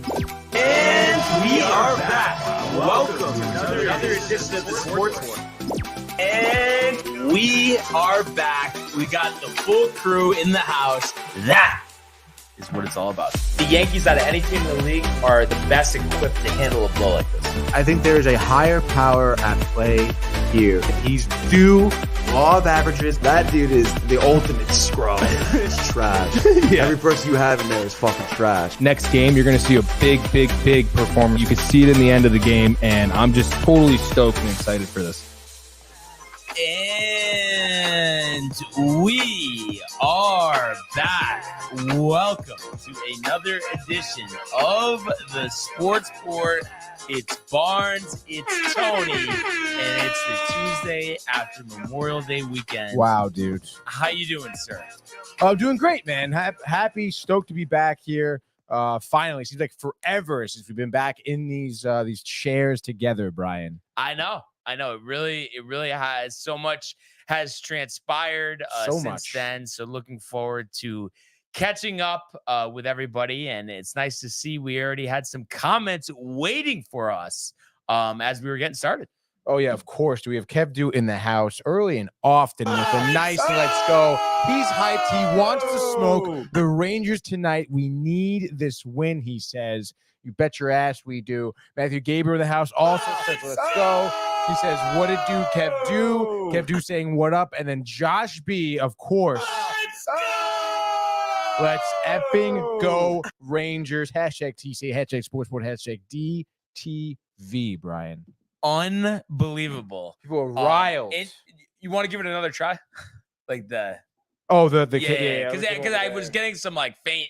And we are back. Welcome to another edition of the Sports War. And we are back. We got the full crew in the house. That is what it's all about. The Yankees, out of any team in the league, are the best equipped to handle a blow like this. I think there is a higher power at play here. He's due law of averages. That dude is the ultimate scrub. It's trash. Yeah. Every person you have in there is fucking trash. Next game, you're going to see a big performance. You can see it in the end of the game, and I'm just totally stoked and excited for this. And we are back. Welcome to another edition of the Sports Port. It's Barnes, it's Tony, and it's the Tuesday after Memorial Day weekend. Wow, dude. How you doing, sir? I'm doing great, man. Happy, stoked to be back here. Finally, seems like forever since we've been back in these chairs together, Brian. I know. It really has. So much has transpired since then. So looking forward to catching up with everybody. And it's nice to see we already had some comments waiting for us as we were getting started. Oh, yeah, of course. We have Kev Du in the house early and often with a nice let's go. He's hyped. He wants to smoke the Rangers tonight. We need this win, he says. You bet your ass we do. Matthew Gabriel in the house also says, let's go. He says, what it do, Kev Du? Kev Du saying, what up? And then Josh B, of course. Let's effing go Rangers. Hashtag TC, hashtag Sportsport, hashtag DTV, Brian. Unbelievable. People are riled. You want to give it another try? Like the... Oh, the because I was getting some like faint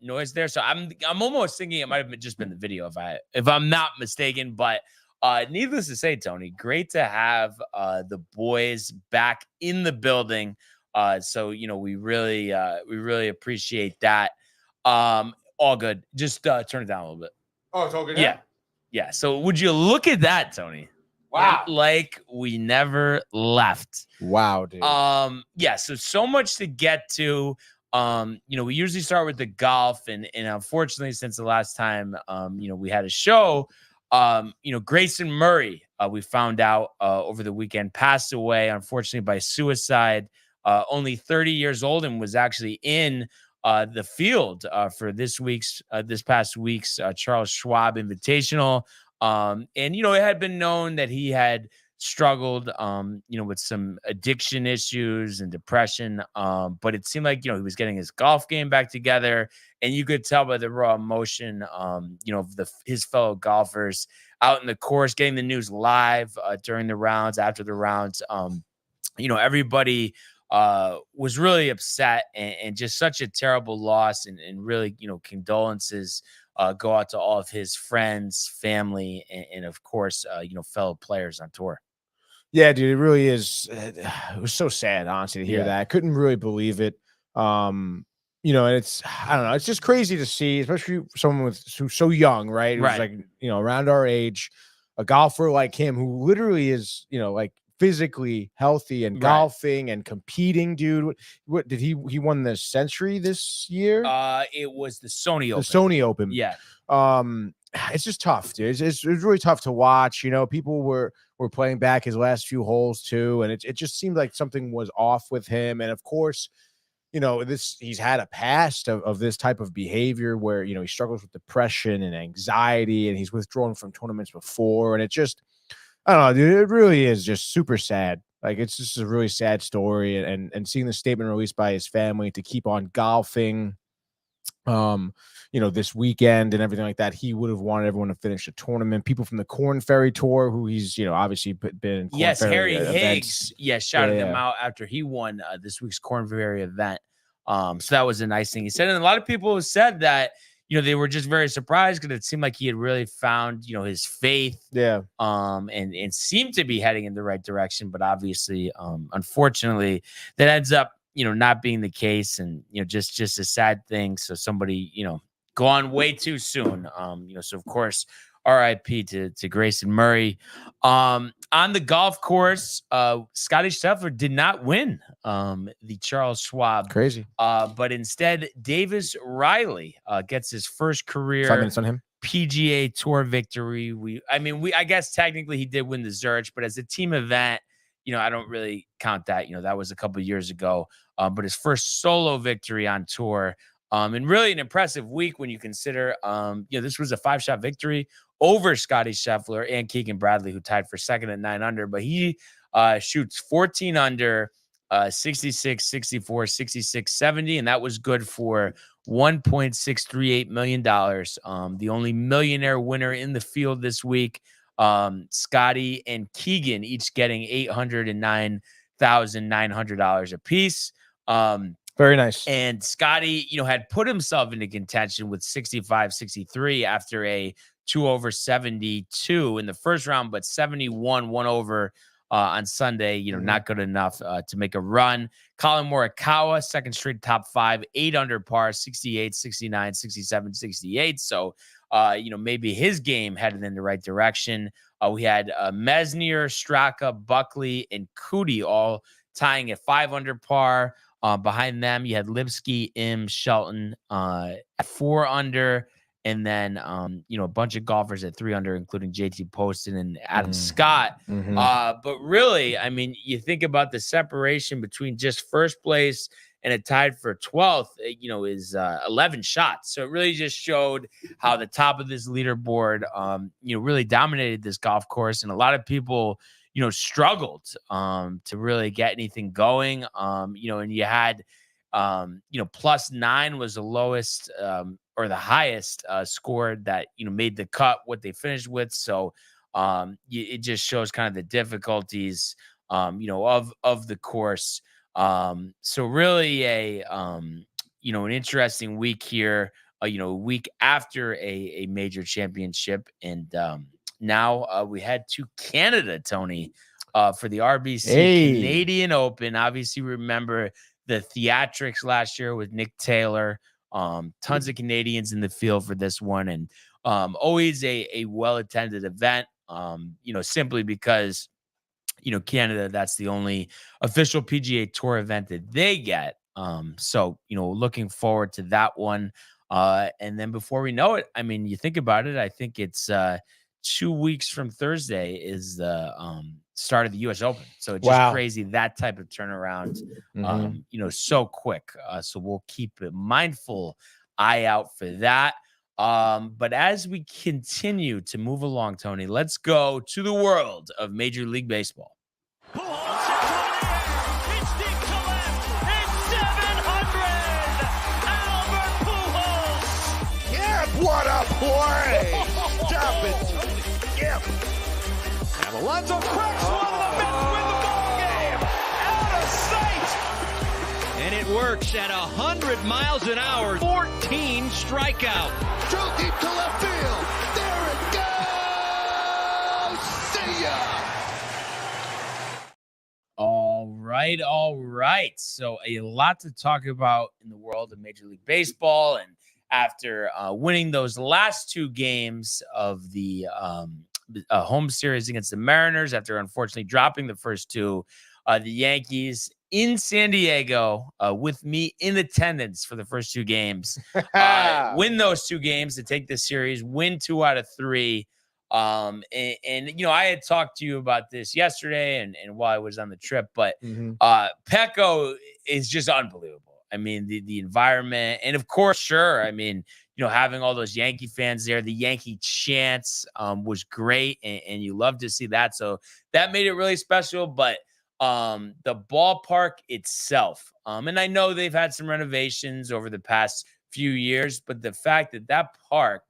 noise there. So I'm almost thinking it might have just been the video if I'm not mistaken. But needless to say, Tony, great to have the boys back in the building. So we really appreciate that. All good. Just turn it down a little bit. Oh, it's all good. Yeah. So would you look at that, Tony? Wow. Like we never left. Wow, dude. Yeah. So much to get to. We usually start with the golf, and unfortunately, since the last time we had a show, Grayson Murray, we found out over the weekend, passed away, unfortunately, by suicide. Only 30 years old, and was actually in the field for this past week's Charles Schwab Invitational. And it had been known that he had struggled, with some addiction issues and depression. But it seemed like, he was getting his golf game back together, and you could tell by the raw emotion, of his fellow golfers out in the course, getting the news live during the rounds, after the rounds. Everybody was really upset, and just such a terrible loss, and really, condolences go out to all of his friends, family, and of course, fellow players on tour. Yeah, dude, it really is. It was so sad, honestly, to hear that. I couldn't really believe it. And it's, I don't know, it's just crazy to see, especially someone who's so young, right? Who's like, around our age, a golfer like him who literally is, like physically healthy and golfing and competing, dude. What did he won the Century this year? It was the Sony Open. The Sony Open. Yeah. It's just tough, dude. It's really tough to watch. People were playing back his last few holes too, and it just seemed like something was off with him. And of course, he's had a past of this type of behavior where he struggles with depression and anxiety, and he's withdrawn from tournaments before. And it just, I don't know, dude. It really is just super sad. Like, it's just a really sad story, and seeing the statement released by his family to keep on golfing, this weekend and everything like that. He would have wanted everyone to finish the tournament. People from the Corn Ferry Tour, who he's, obviously been in Corn Ferry Harry events. Higgs, shouted them out after he won this week's Corn Ferry event. So that was a nice thing he said. And a lot of people said that, they were just very surprised because it seemed like he had really found, his faith. Yeah. And seemed to be heading in the right direction. But obviously, unfortunately, that ends up, not being the case, and, just a sad thing. So somebody, gone way too soon. So of course, RIP to Grayson Murray. On the golf course, Scotty Scheffler did not win the Charles Schwab. Crazy. But instead, Davis Riley gets his first 5 career minutes on him. PGA Tour victory. I guess technically he did win the Zurich, but as a team event, I don't really count that. That was a couple of years ago. But his first solo victory on tour. And really an impressive week when you consider, this was a 5-shot victory over Scotty Scheffler and Keegan Bradley, who tied for second at 9 under. But he shoots 14 under, 66, 64, 66, 70, and that was good for $1.638 million. The only millionaire winner in the field this week. Scotty and Keegan each getting $809,900 apiece. Very nice. And Scotty, had put himself into contention with 65-63 after a 2 over 72 in the first round, but 71 1 over on Sunday, not good enough to make a run. Colin Morikawa, second straight top 5, 8 under par, 68, 69, 67, 68. So, maybe his game headed in the right direction. We had Mesnier, Straka, Buckley, and Cootie all tying at 5 under par. Behind them, you had Lipsky, Shelton at 4 under. And then, a bunch of golfers at 3 under, including JT Poston and Adam Scott. But really, you think about the separation between just first place and a tied for 12th, is 11 shots. So it really just showed how the top of this leaderboard, really dominated this golf course. And a lot of people, struggled to really get anything going. And you had, +9 was the lowest or the highest score that, made the cut, what they finished with. So it just shows kind of the difficulties, of the course. So really an interesting week here, a week after a major championship. And now we head to Canada, Tony, for the RBC Canadian Open. Obviously, remember the theatrics last year with Nick Taylor. Tons of Canadians in the field for this one, and always a well-attended event, simply because, Canada, that's the only official PGA Tour event that they get. So, looking forward to that one. And then before we know it, you think about it, I think it's 2 weeks from Thursday is the start of the U.S. Open. So it's just crazy, that type of turnaround, so quick. So we'll keep a mindful eye out for that. But as we continue to move along, Tony, let's go to the world of Major League Baseball. What a play! Stop it! Yep. And Alonso cracks one. The Mets win the ball game. Out of sight. And it works at 100 miles an hour. 14 strikeout. Drill deep to left field. There it goes. See ya. All right. So a lot to talk about in the world of Major League Baseball, and after winning those last 2 games of the home series against the Mariners, after unfortunately dropping the first 2, the Yankees in San Diego, with me in attendance for the first 2 games, win those 2 games to take this series, win 2 out of 3. And I had talked to you about this yesterday and while I was on the trip, but Petco is just unbelievable. The environment, and of course, having all those Yankee fans there, the Yankee chants was great, and you love to see that. So that made it really special. But the ballpark itself, and I know they've had some renovations over the past few years, but the fact that that park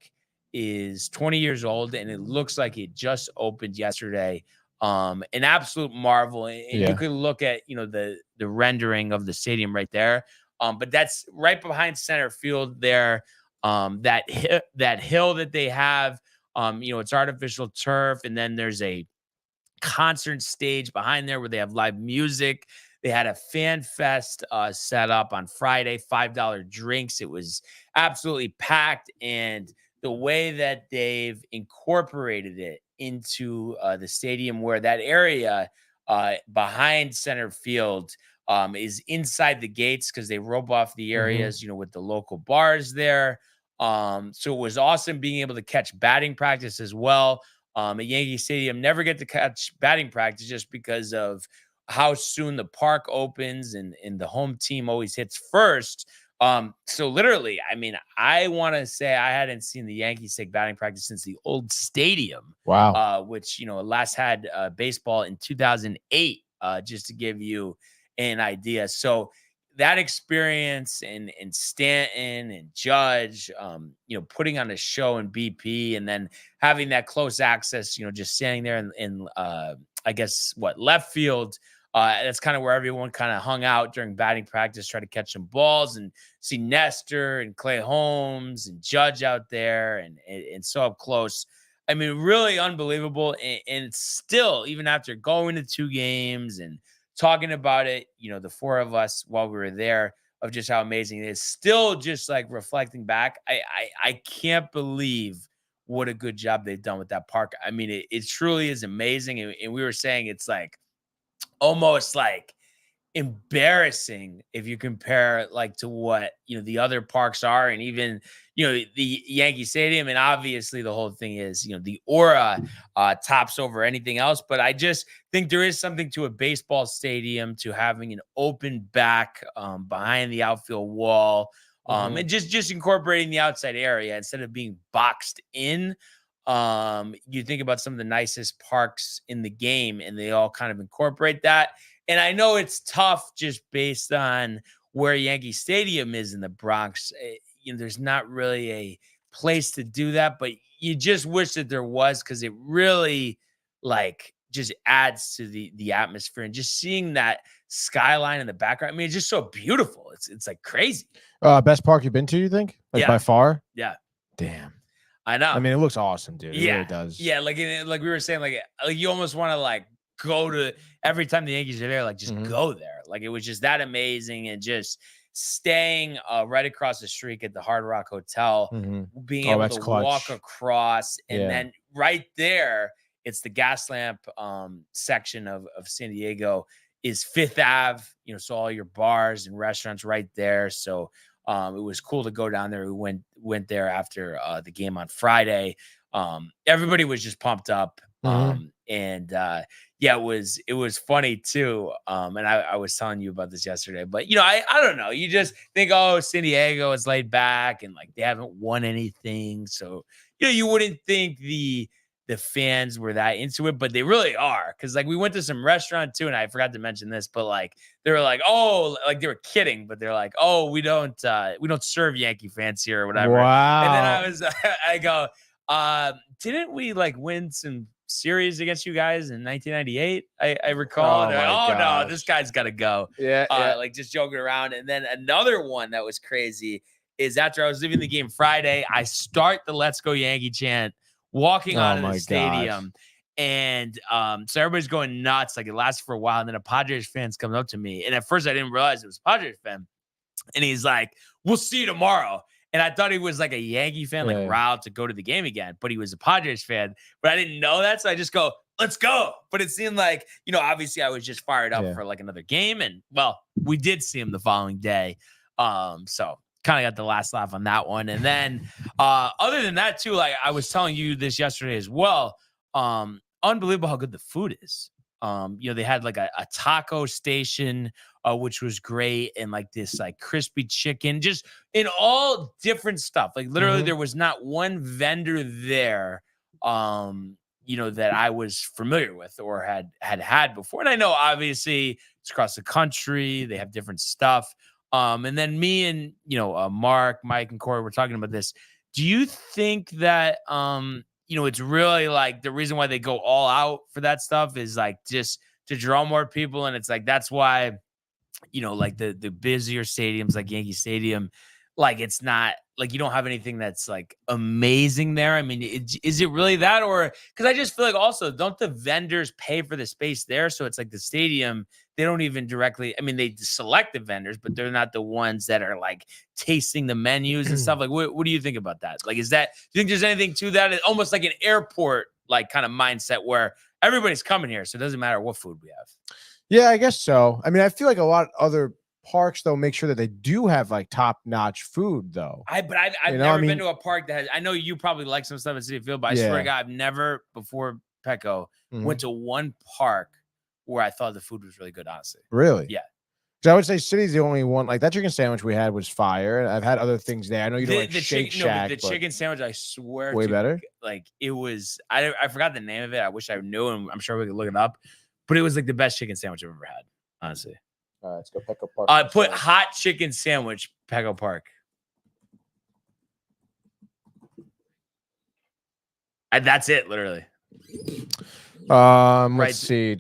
is 20 years old and it looks like it just opened yesterday, an absolute marvel. And you could look at the rendering of the stadium right there. But that's right behind center field there. That hill that they have, it's artificial turf. And then there's a concert stage behind there where they have live music. They had a fan fest set up on Friday, $5 drinks. It was absolutely packed. And the way that they've incorporated it into the stadium, where that area behind center field is inside the gates because they rope off the areas, with the local bars there. So it was awesome being able to catch batting practice as well. At Yankee Stadium, never get to catch batting practice just because of how soon the park opens and the home team always hits first. So literally, I mean, I want to say I hadn't seen the Yankees take batting practice since the old stadium. Wow. Which, last had baseball in 2008, just to give you an idea. So that experience and Stanton and Judge, putting on a show in BP and then having that close access, just standing there in I guess left field. That's kind of where everyone kind of hung out during batting practice, try to catch some balls and see Nestor and Clay Holmes and Judge out there and so up close. I mean, really unbelievable. And still, even after going to 2 games and talking about it, the 4 of us while we were there, of just how amazing it is, still just like reflecting back, I can't believe what a good job they've done with that park. I mean, it truly is amazing. And we were saying it's like almost like embarrassing if you compare like to what the other parks are, and even the Yankee Stadium. And obviously the whole thing is the aura tops over anything else. But I just think there is something to a baseball stadium, to having an open back behind the outfield wall, and just incorporating the outside area instead of being boxed in. You think about some of the nicest parks in the game, and they all kind of incorporate that. And I know it's tough just based on where Yankee Stadium is in the Bronx. There's not really a place to do that, but you just wish that there was, because it really just adds to the atmosphere, and just seeing that skyline in the background. I mean, it's just so beautiful. It's like crazy. Best park you've been to, you think? By far? Yeah. Damn. I know. I mean, it looks awesome, dude. It really does. Yeah, like we were saying, like you almost want to go to every time the Yankees are there, just go there. Like it was just that amazing, and just staying right across the street at the Hard Rock Hotel, being able to walk across, and then right there, it's the gas lamp section of San Diego is Fifth Ave. So all your bars and restaurants right there. So it was cool to go down there. We went there after the game on Friday. Everybody was just pumped up. It was funny too. And I was telling you about this yesterday, but I don't know. You just think, oh, San Diego is laid back and they haven't won anything. So, you wouldn't think the fans were that into it, but they really are. Cause we went to some restaurant too. And I forgot to mention this, but they were like, oh, they were kidding, but they're like, oh, we don't serve Yankee fans here or whatever. Wow. And then I go, didn't we win some series against you guys in 1998? I recall. No, this guy's got to go. Yeah. Just joking around. And then another one that was crazy is after I was leaving the game Friday, I start the "Let's Go Yankee" chant walking out of the stadium. And so everybody's going nuts. It lasted for a while. And then a Padres fan comes up to me. And at first I didn't realize it was a Padres fan. And he's like, "We'll see you tomorrow." And I thought he was a Yankee fan, riled to go to the game again. But he was a Padres fan. But I didn't know that. So I just go, "Let's go." But it seemed obviously I was just fired up for another game. And we did see him the following day. So kind of got the last laugh on that one. And then other than that too, I was telling you this yesterday as well. Unbelievable how good the food is. They had a taco station, which was great, and this crispy chicken, just in all different stuff. Literally, there was not one vendor there, that I was familiar with or had before. And I know obviously it's across the country; they have different stuff. And then me and Mark, Mike, and Corey were talking about this. Do you think that it's really the reason why they go all out for that stuff is just to draw more people, and it's that's why the busier stadiums like Yankee Stadium, it's not you don't have anything that's amazing there. I mean, is it really that? Or because I just feel also, don't the vendors pay for the space there? So it's the stadium they don't even directly. I mean, they select the vendors, but they're not the ones that are like tasting the menus and stuff. Like, what do you think about that? Like, do you think there's anything to that? It's almost like an airport like kind of mindset where everybody's coming here, so it doesn't matter what food we have. Yeah, I guess so. I mean, I feel like a lot of other parks though make sure that they do have like top-notch food though. I've never been to a park that has. I know you probably like some stuff at City Field, but I swear to God, I've never before Petco went to one park where I thought the food was really good. Honestly, really? Yeah. So I would say City's the only one. Like that chicken sandwich we had was fire. I've had other things there. I know you don't like Shake Shack. The chicken sandwich, I swear, way better. Like it was. I forgot the name of it. I wish I knew, and I'm sure we could look it up. But it was like the best chicken sandwich I've ever had. Honestly. All right, let's go Petco Park. Put hot chicken sandwich, Petco Park. And that's it, literally. Let's see.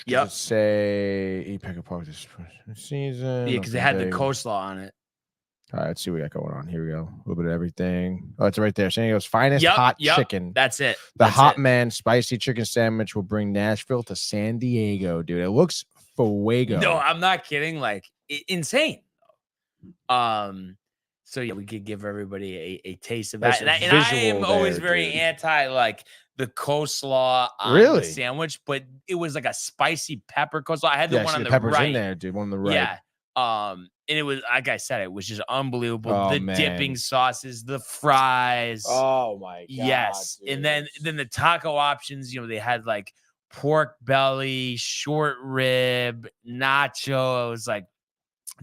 Yep. Say eat Petco Park this season. Yeah, because they had the coleslaw on it. All right, let's see what we got going on. Here we go. A little bit of everything. Oh, it's right there. San Diego's finest hot chicken. That's it. The Man spicy chicken sandwich will bring Nashville to San Diego, dude. It looks fuego. No, I'm not kidding. Like insane. So yeah, we could give everybody a taste of that. And I am always very anti like the coleslaw on the sandwich, but it was like a spicy pepper coleslaw. I had the one on the right. In there, dude. One on the right. Yeah. And it was like I said, it was just unbelievable. The dipping sauces, the fries. Oh my god. Yes. Dude. And then the taco options, they had like pork belly, short rib, nacho. It was like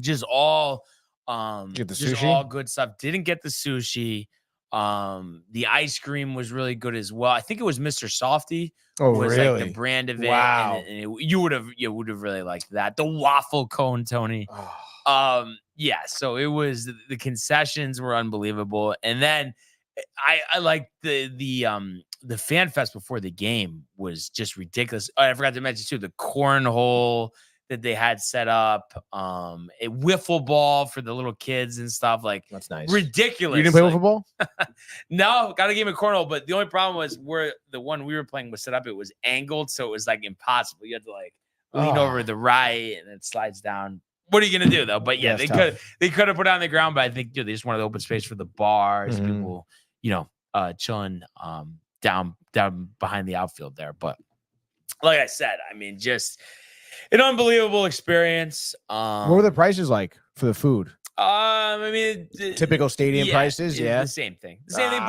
just all get the just sushi? All good stuff. Didn't get the sushi. The ice cream was really good as well. I think it was Mr. Softy. Oh, was really? like the brand of it. Wow. And you would have really liked that. The waffle cone, Tony. Yeah. So it was the concessions were unbelievable, and then I liked the fan fest before the game was just ridiculous. Oh, I forgot to mention too the cornhole that they had set up, a wiffle ball for the little kids and stuff. Like that's nice. Ridiculous. You didn't play wiffle ball? No, got a game of cornhole, but the only problem was where the one we were playing was set up. It was angled, so it was like impossible. You had to like lean over the right, and it slides down. What are you gonna do though? But yeah, they could have put it on the ground, but I think they just wanted the open space for the bars, people, chilling down behind the outfield there. But like I said, I mean, just an unbelievable experience. What were the prices like for the food? I mean, typical stadium prices. Yeah, the same thing. The same thing.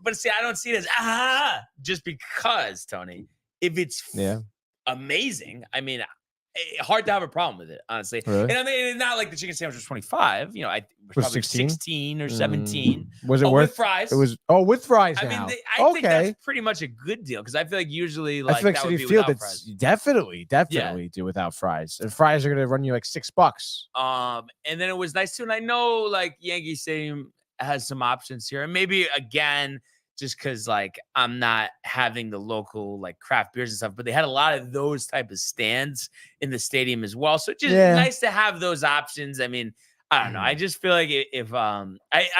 But see, I don't see it as just because, Tony. If it's amazing, I mean, hard to have a problem with it, honestly. Really? And I mean, it's not like the chicken sandwich was 25. I was 16 or 17. Was it worth with fries? It was with fries. I now. mean, I think that's pretty much a good deal because I feel like usually like that would be without fries. Definitely do without fries. And fries are gonna run you like $6. And then it was nice too. And I know like Yankee Stadium has some options here, and maybe again. Just because like I'm not having the local like craft beers and stuff, but they had a lot of those type of stands in the stadium as well. So just nice to have those options. I mean, I don't know. I just feel like if I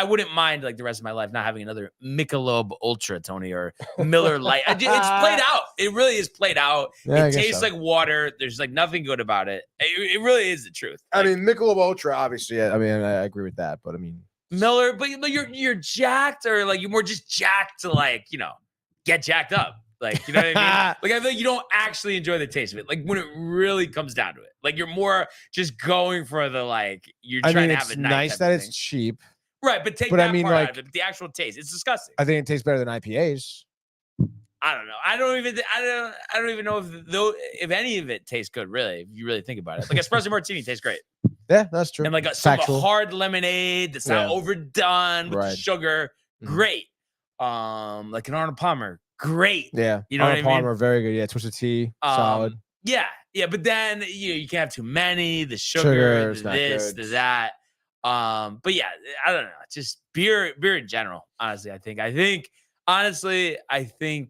wouldn't mind like the rest of my life not having another Michelob Ultra, Tony, or Miller Lite. It's played out. It really is played out. Yeah, it tastes like water. There's like nothing good about it. It really is the truth. I mean, Michelob Ultra, obviously. I mean, I agree with that, but I mean. Miller, but you're jacked, or like you're more just jacked to like get jacked up, like you know what I mean. Like I feel like you don't actually enjoy the taste of it, like when it really comes down to it. Like you're more just going for the like you're trying to have a night. Nice that it's cheap, right? But part out of it. The actual taste, it's disgusting. I think it tastes better than IPAs. I don't know. I don't even know if any of it tastes good. Really, if you really think about it, like espresso martini tastes great. Yeah, that's true. And like some hard lemonade that's not overdone with the sugar, great. Like an Arnold Palmer, great. Yeah, you know Arnold what I mean? Palmer, very good. Yeah, Twisted Tea, solid. Yeah, but then you can't have too many. The sugar the that. But yeah, I don't know. Just beer in general. Honestly, I think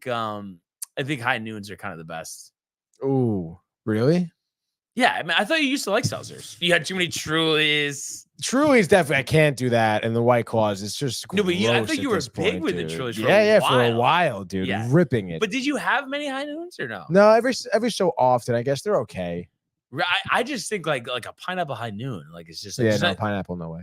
high noons are kind of the best. Ooh, really? Yeah, I mean, I thought you used to like seltzers. You had too many Trulies. Trulies, definitely. I can't do that. And the White Claws, it's just no. But I think you were big with the Trulies. For a while, dude. Yeah. Ripping it. But did you have many high noons or no? No, every so often. I guess they're okay. I just think like a pineapple high noon. Like it's just pineapple, no way.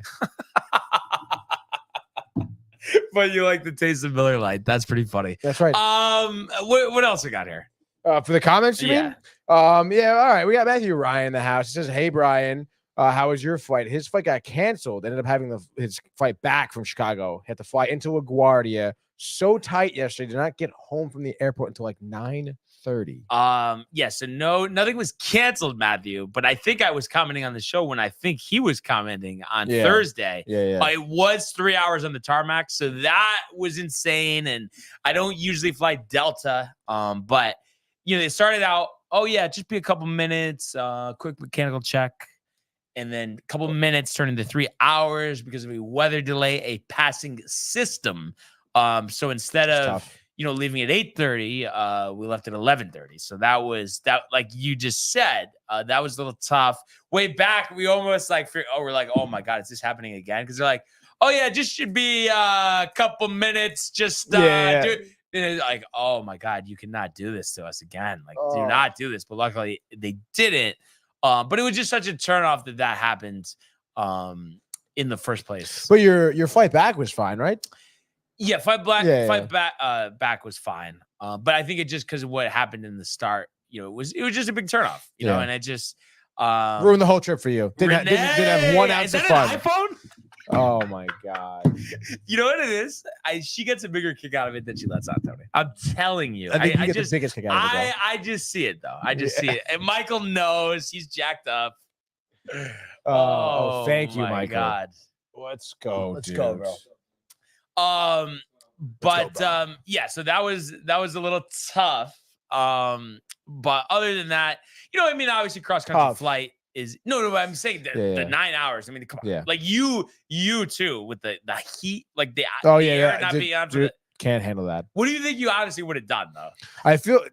But you like the taste of Miller Lite. That's pretty funny. That's right. What else we got here? For the comments, you mean? Yeah. All right. We got Matthew Ryan in the house. He says, "Hey Brian, how was your flight?" His flight got canceled. Ended up having his flight back from Chicago. He had to fly into LaGuardia. So tight yesterday. Did not get home from the airport until like 9:30. Yeah. So nothing was canceled, Matthew. But I think I was commenting on the show when I think he was commenting on Thursday. Yeah. It was 3 hours on the tarmac, so that was insane. And I don't usually fly Delta, but they started out. Oh yeah, just be a couple minutes, quick mechanical check. And then a couple minutes turned into 3 hours because of a weather delay, a passing system. So instead of leaving at 8:30, we left at 11:30. So that was that, like you just said, that was a little tough. Way back, we almost we're like, oh my God, is this happening again? Because they're like, oh yeah, just should be a couple minutes, just do it. And it's like, oh my God, you cannot do this to us again. Like, do not do this. But luckily they didn't. But it was just such a turnoff that happened in the first place. But your flight back was fine, right? Yeah, flight back was fine. But I think it just because of what happened in the start, it was just a big turnoff, know, and it just ruined the whole trip for you. Didn't have 1 ounce of fun. An iPhone? Oh my God. You know what it is? She gets a bigger kick out of it than she lets on, Tony. I'm telling you. I think you get the biggest kick out of it. I just see it though. I just see it. And Michael knows he's jacked up. Thank you, Michael. God. Let's go. Let's go, bro. Yeah, so that was a little tough. But other than that, obviously cross country flight is no, I'm saying the 9 hours. I mean, come on. Yeah. Like you too with the heat, like the air not being on for can't handle that. What do you think you honestly would have done though? I feel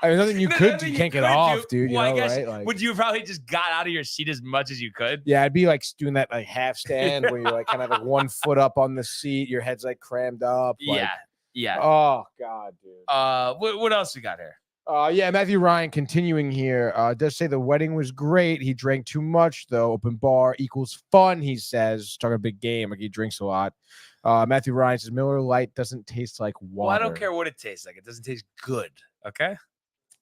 nothing you could do. You can't get off, dude. Well, I guess, right? Would you probably just got out of your seat as much as you could? Yeah, I'd be like doing that like half stand where you're like kind of like 1 foot up on the seat, your head's like crammed up. Like, yeah. Oh God, dude. What else we got here? Matthew Ryan continuing here. Does say the wedding was great. He drank too much though. Open bar equals fun, he says. Talking a big game, like he drinks a lot. Matthew Ryan says Miller Lite doesn't taste like water. Well, I don't care what it tastes like. It doesn't taste good. Okay.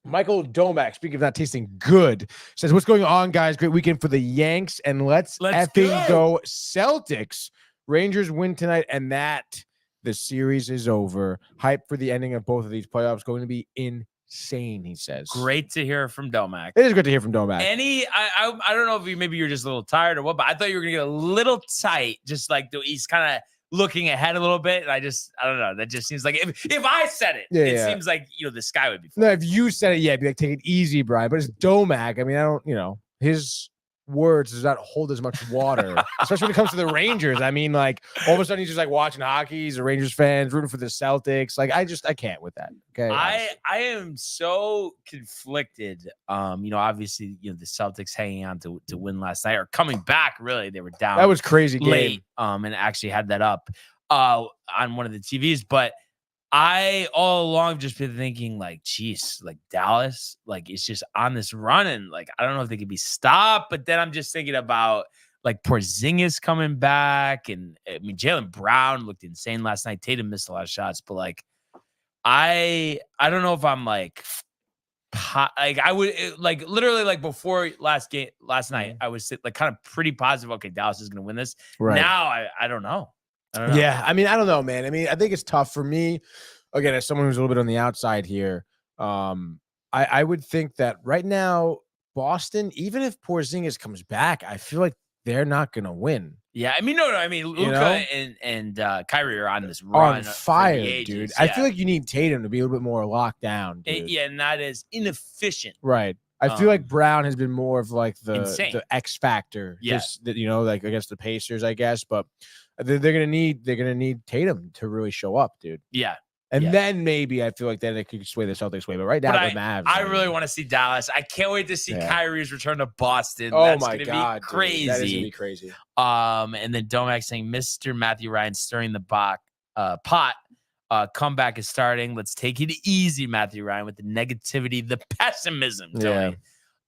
Michael Domack, speaking of not tasting good, says, "What's going on, guys? Great weekend for the Yanks, and let's effing go Celtics. Rangers win tonight, and the series is over. Hype for the ending of both of these playoffs. Going to be insane," he says. Great to hear from Domack. It is good to hear from Domack. I don't know if maybe you're just a little tired or what, but I thought you were gonna get a little tight, just like he's kind of looking ahead a little bit. And I don't know. That just seems like if I said it, it seems like the sky would be fine. No, if you said it, it'd be like, take it easy, Brian. But it's Domack. I mean, I don't, his words does not hold as much water, especially when it comes to the Rangers. I mean, like all of a sudden he's just like watching hockey. He's a Rangers fan, rooting for the Celtics. Like I can't with that. Okay, I am so conflicted. Obviously, the Celtics hanging on to win last night or coming back. Really, they were down. That was crazy late. Game. And actually had that up on one of the TVs, but I all along have just been thinking like, geez, like Dallas, like it's just on this run and like I don't know if they could be stopped. But then I'm just thinking about like Porzingis coming back, and I mean Jaylen Brown looked insane last night. Tatum missed a lot of shots, but like I don't know if I'm like I would like literally like before last night I was like kind of pretty positive. Okay, Dallas is going to win this. Right now, I don't know. Yeah, I mean, I don't know, man. I mean, I think it's tough for me. Again, as someone who's a little bit on the outside here, I would think that right now, Boston, even if Porzingis comes back, I feel like they're not going to win. Yeah, I mean, no. I mean, Luka and Kyrie are on this run. On fire, dude. I feel like you need Tatum to be a little bit more locked down, dude. And not as inefficient. Right. I feel like Brown has been more of like the X factor. Yeah. Like against the Pacers, I guess. But they're gonna need Tatum to really show up, dude. Yeah. And then maybe I feel like then it could sway the Celtics way. But right now, the Mavs. I really want to see Dallas. I can't wait to see Kyrie's return to Boston. Oh That's my God, be crazy. Dude. That is gonna be crazy. And then Domack saying Mr. Matthew Ryan stirring the pot. Comeback is starting. Let's take it easy, Matthew Ryan, with the negativity, the pessimism, Tony.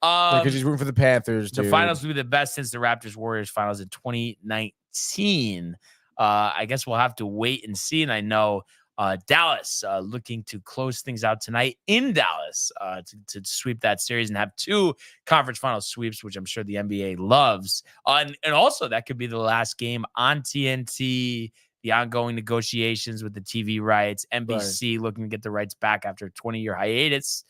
Because he's rooting for the Panthers, The dude. finals will be the best since the Raptors Warriors finals in 2019. I guess we'll have to wait and see. And I know Dallas looking to close things out tonight in Dallas to sweep that series and have 2 conference final sweeps, which I'm sure the NBA loves. And also that could be the last game on TNT. The ongoing negotiations with the TV rights, NBC looking to get the rights back after a 20-year hiatus.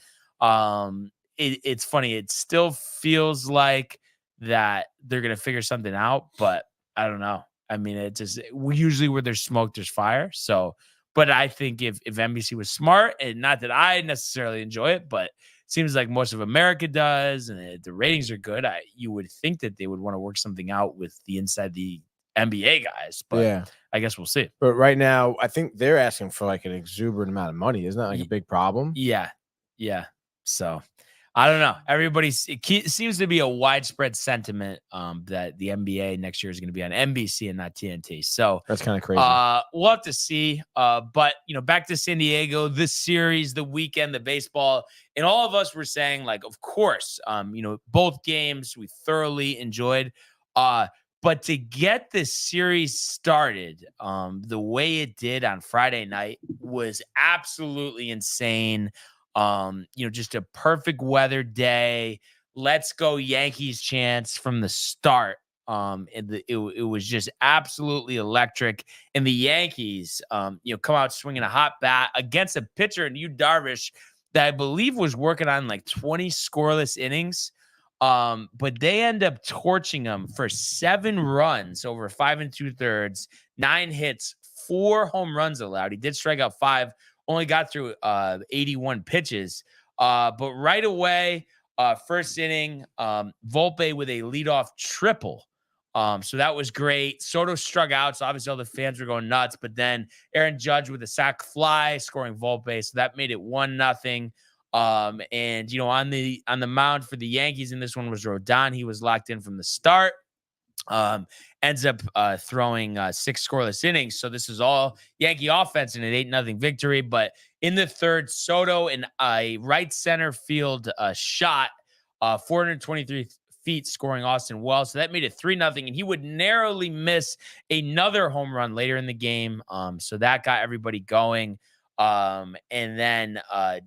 It's funny. It still feels like that they're going to figure something out, but I don't know. I mean, usually where there's smoke, there's fire. So, but I think if NBC was smart, and not that I necessarily enjoy it, but it seems like most of America does, and the ratings are good, you would think that they would want to work something out with the inside the NBA guys, but I guess we'll see. But right now, I think they're asking for like an exuberant amount of money. Isn't that like a big problem? Yeah. So I don't know. It seems to be a widespread sentiment that the NBA next year is going to be on NBC and not TNT. So that's kind of crazy. We'll have to see. But back to San Diego, this series, the weekend, the baseball, and all of us were saying, like, of course, both games we thoroughly enjoyed. But to get this series started the way it did on Friday night was absolutely insane. Just a perfect weather day. Let's go Yankees chants from the start. It was just absolutely electric. And the Yankees, come out swinging a hot bat against a pitcher in Yu Darvish that I believe was working on like 20 scoreless innings. But they end up torching him for 7 runs over 5 2/3, 9 hits, 4 home runs allowed. He did strike out 5, only got through 81 pitches. But right away, first inning, Volpe with a leadoff triple. So that was great. Soto struck out, so obviously all the fans were going nuts. But then Aaron Judge with a sac fly, scoring Volpe, so that made it 1-0. And on the mound for the Yankees in this one was Rodon. He was locked in from the start. Ends up throwing 6 scoreless innings. So this is all Yankee offense in an 8-0 victory. But in the third, Soto in a right center field shot, 423 feet, scoring Austin Wells. So that made it 3-0. And he would narrowly miss another home run later in the game. So that got everybody going. And then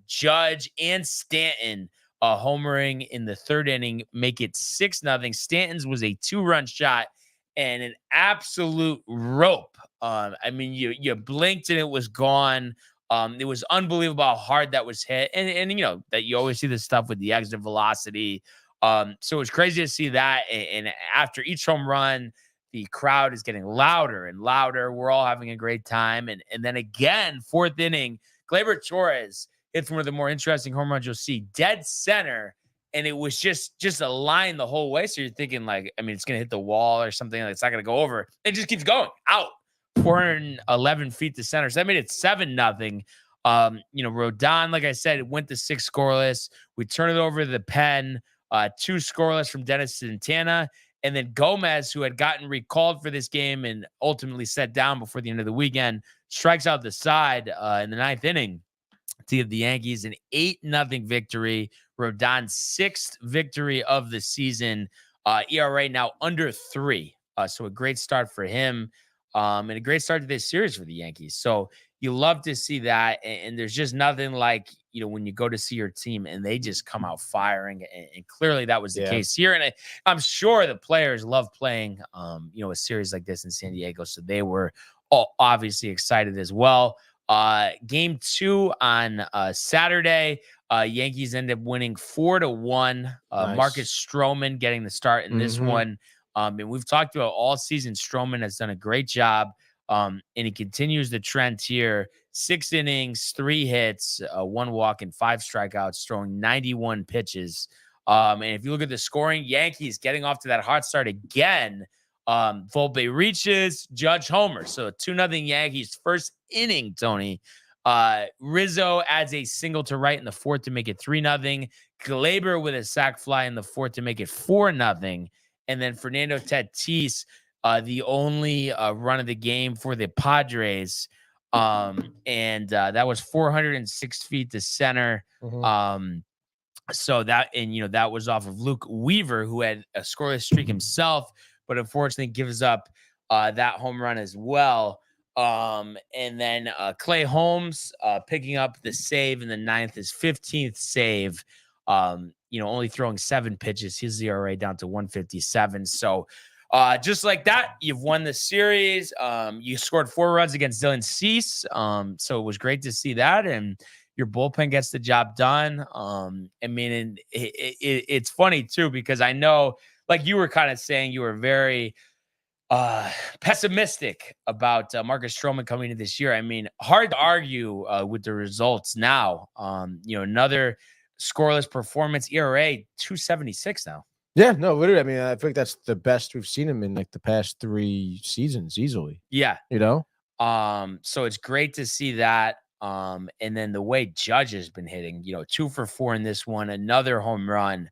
Judge and Stanton homering in the third inning, make it 6-0. Stanton's was a 2-run shot and an absolute rope. I mean, you blinked and it was gone. It was unbelievable how hard that was hit. And that you always see this stuff with the exit velocity. So it was crazy to see that. And after each home run, the crowd is getting louder and louder. We're all having a great time. And then again, fourth inning, Gleyber Torres hits one of the more interesting home runs you'll see, dead center. And it was just a line the whole way. So you're thinking it's going to hit the wall or something. It's not going to go over. It just keeps going out 411 feet to center. So that made it 7-0. Rodon, like I said, it went to 6 scoreless. We turn it over to the pen, 2 scoreless from Dennis Santana. And then Gomez, who had gotten recalled for this game and ultimately set down before the end of the weekend, strikes out the side in the 9th inning to give the Yankees an 8-0 victory. Rodon's 6th victory of the season. ERA now under 3. So a great start for him and a great start to this series for the Yankees. So you love to see that. And there's just nothing like, when you go to see your team and they just come out firing. And clearly that was the case here. And I'm sure the players love playing, a series like this in San Diego. So they were all obviously excited as well. Game 2 on Saturday, Yankees end up winning 4-1. Nice. Marcus Stroman getting the start in this one. And we've talked about all season. Stroman has done a great job. And he continues the trend here. 6 innings, 3 hits, 1 walk, and 5 strikeouts, throwing 91 pitches. And if you look at the scoring, Yankees getting off to that hot start again. Volpe reaches, Judge homer. So 2-0 Yankees first inning, Tony. Rizzo adds a single to right in the 4th to make it 3-0. Gleyber with a sac fly in the 4th to make it 4-0. And then Fernando Tatis, the only run of the game for the Padres. And that was 406 feet to center. So that was off of Luke Weaver, who had a scoreless streak himself, but unfortunately gives up that home run as well. And then Clay Holmes picking up the save in the ninth, his 15th save. Only throwing 7 pitches, his ERA down to 157. So just like that, you've won the series. You scored 4 runs against Dylan Cease. So it was great to see that. And your bullpen gets the job done. It's funny too, because I know, like you were kind of saying, you were very pessimistic about Marcus Stroman coming into this year. I mean, hard to argue with the results now. Another scoreless performance, ERA 2.76 now. Yeah, no, literally. I mean, I think that's the best we've seen him in like the past 3 seasons easily. Yeah. So it's great to see that. And then the way Judge has been hitting, 2 for 4 in this one, another home run.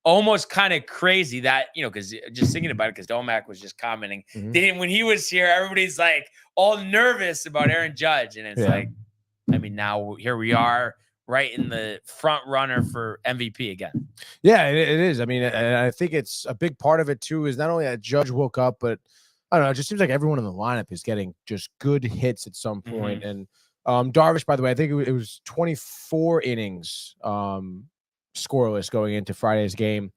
Almost kind of crazy that, because just thinking about it, because Domac was just commenting, when he was here, everybody's like all nervous about Aaron Judge. And it's now here we are right in the front runner for MVP again. Yeah, it is. I mean, and I think it's a big part of it too, is not only that Judge woke up, but I don't know, it just seems like everyone in the lineup is getting just good hits at some point. And Darvish, by the way, I think it was 24 innings scoreless going into Friday's game.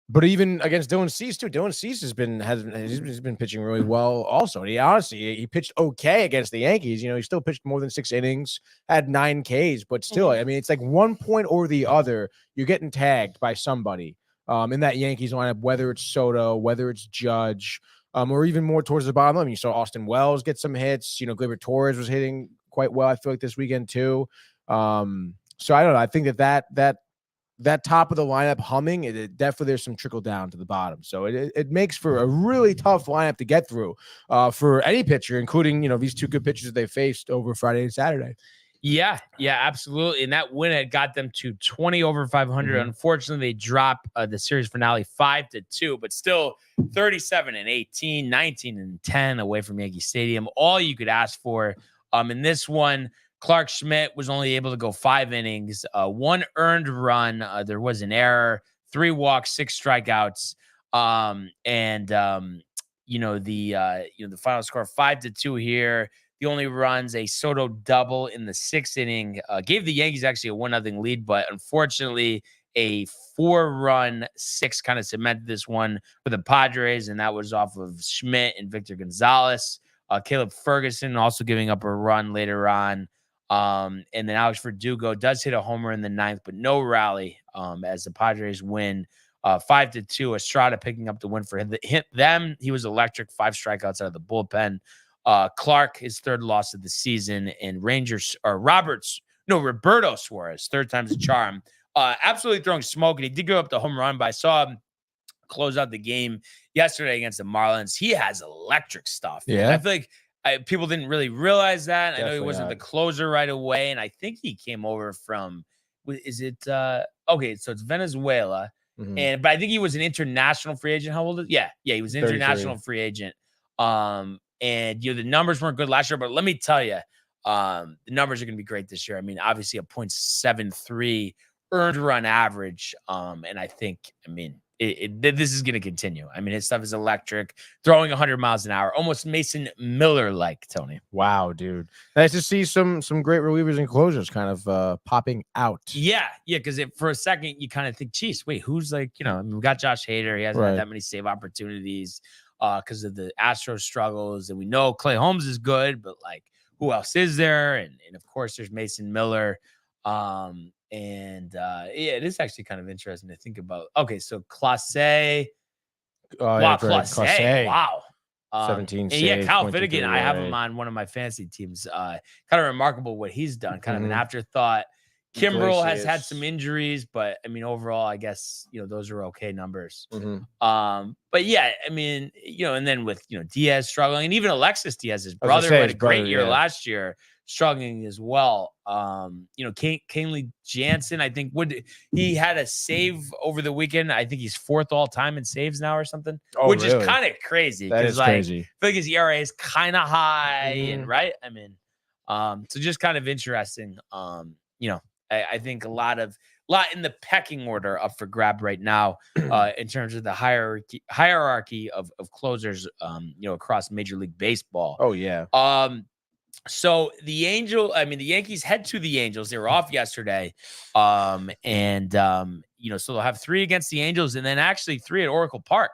But even against Dylan Cease too, Dylan Cease has been pitching really well also. And he pitched okay against the Yankees. He still pitched more than 6 innings, had 9 Ks, but still, I mean, it's like one point or the other, you're getting tagged by somebody in that Yankees lineup, whether it's Soto, whether it's Judge, or even more towards the bottom. I mean, you saw Austin Wells get some hits. Gleyber Torres was hitting quite well, I feel like, this weekend too. So I don't know. I think that top of the lineup humming, it definitely there's some trickle down to the bottom. So it makes for a really tough lineup to get through for any pitcher, including these 2 good pitchers they faced over Friday and Saturday. Yeah, absolutely. And that win had got them to 20 over 500. Unfortunately, they drop the series finale 5-2, but still 37-18, 19-10 away from Yankee Stadium. All you could ask for. In this one, Clark Schmidt was only able to go 5 innings, 1 earned run. There was an error, 3 walks, 6 strikeouts. The final score 5-2 here. The only runs, a Soto double in the 6th inning, gave the Yankees actually a 1-0 lead, but unfortunately a 4-run 6 kind of cemented this one for the Padres, and that was off of Schmidt and Victor Gonzalez. Caleb Ferguson also giving up a run later on. And then Alex Verdugo does hit a homer in the 9th, but no rally as the Padres win 5-2. Estrada picking up the win for them. He was electric, 5 strikeouts out of the bullpen. Clark, his 3rd loss of the season, and Roberto Suarez, 3rd time's a charm. Absolutely throwing smoke, and he did give up the home run, but I saw him close out the game yesterday against the Marlins. He has electric stuff. Yeah. I feel like people didn't really realize that. Definitely. I know he wasn't the closer right away, and I think he came over from, okay, so it's Venezuela, but I think he was an international free agent. How old is he? Yeah, he was an international free agent. And the numbers weren't good last year, but let me tell you, the numbers are going to be great this year. I mean, obviously a .73 earned run average, and I think, this is going to continue. I mean, his stuff is electric, throwing 100 miles an hour, almost Mason Miller-like, Tony. Wow, dude. Nice to see some great relievers and closers kind of popping out. Yeah, because for a second, you kind of think, geez, wait, who's we got Josh Hader. He hasn't had that many save opportunities because of the Astros struggles. And we know Clay Holmes is good, but who else is there? And of course, there's Mason Miller. It is actually kind of interesting to think about. Okay, so Clase. Clase. Wow. 17 saves. Yeah, Kyle Finnegan, I have him on one of my fantasy teams. Kind of remarkable what he's done. Kind of an afterthought. Kimbrel has had some injuries, but overall, I guess those are okay numbers. But yeah, and then with Diaz struggling, and even Alexis Diaz, his brother, had a great year last year, struggling as well. Kenley Jansen, I think he had a save over the weekend. I think he's 4th all time in saves now or something, which is kind of crazy. That is crazy. I feel like his ERA is kind of high, and right. So just kind of interesting. I think a lot in the pecking order up for grab right now, in terms of the hierarchy of closers, across Major League Baseball. Oh yeah. So the Yankees head to the Angels. They were off yesterday. So they'll have 3 against the Angels and then actually 3 at Oracle Park.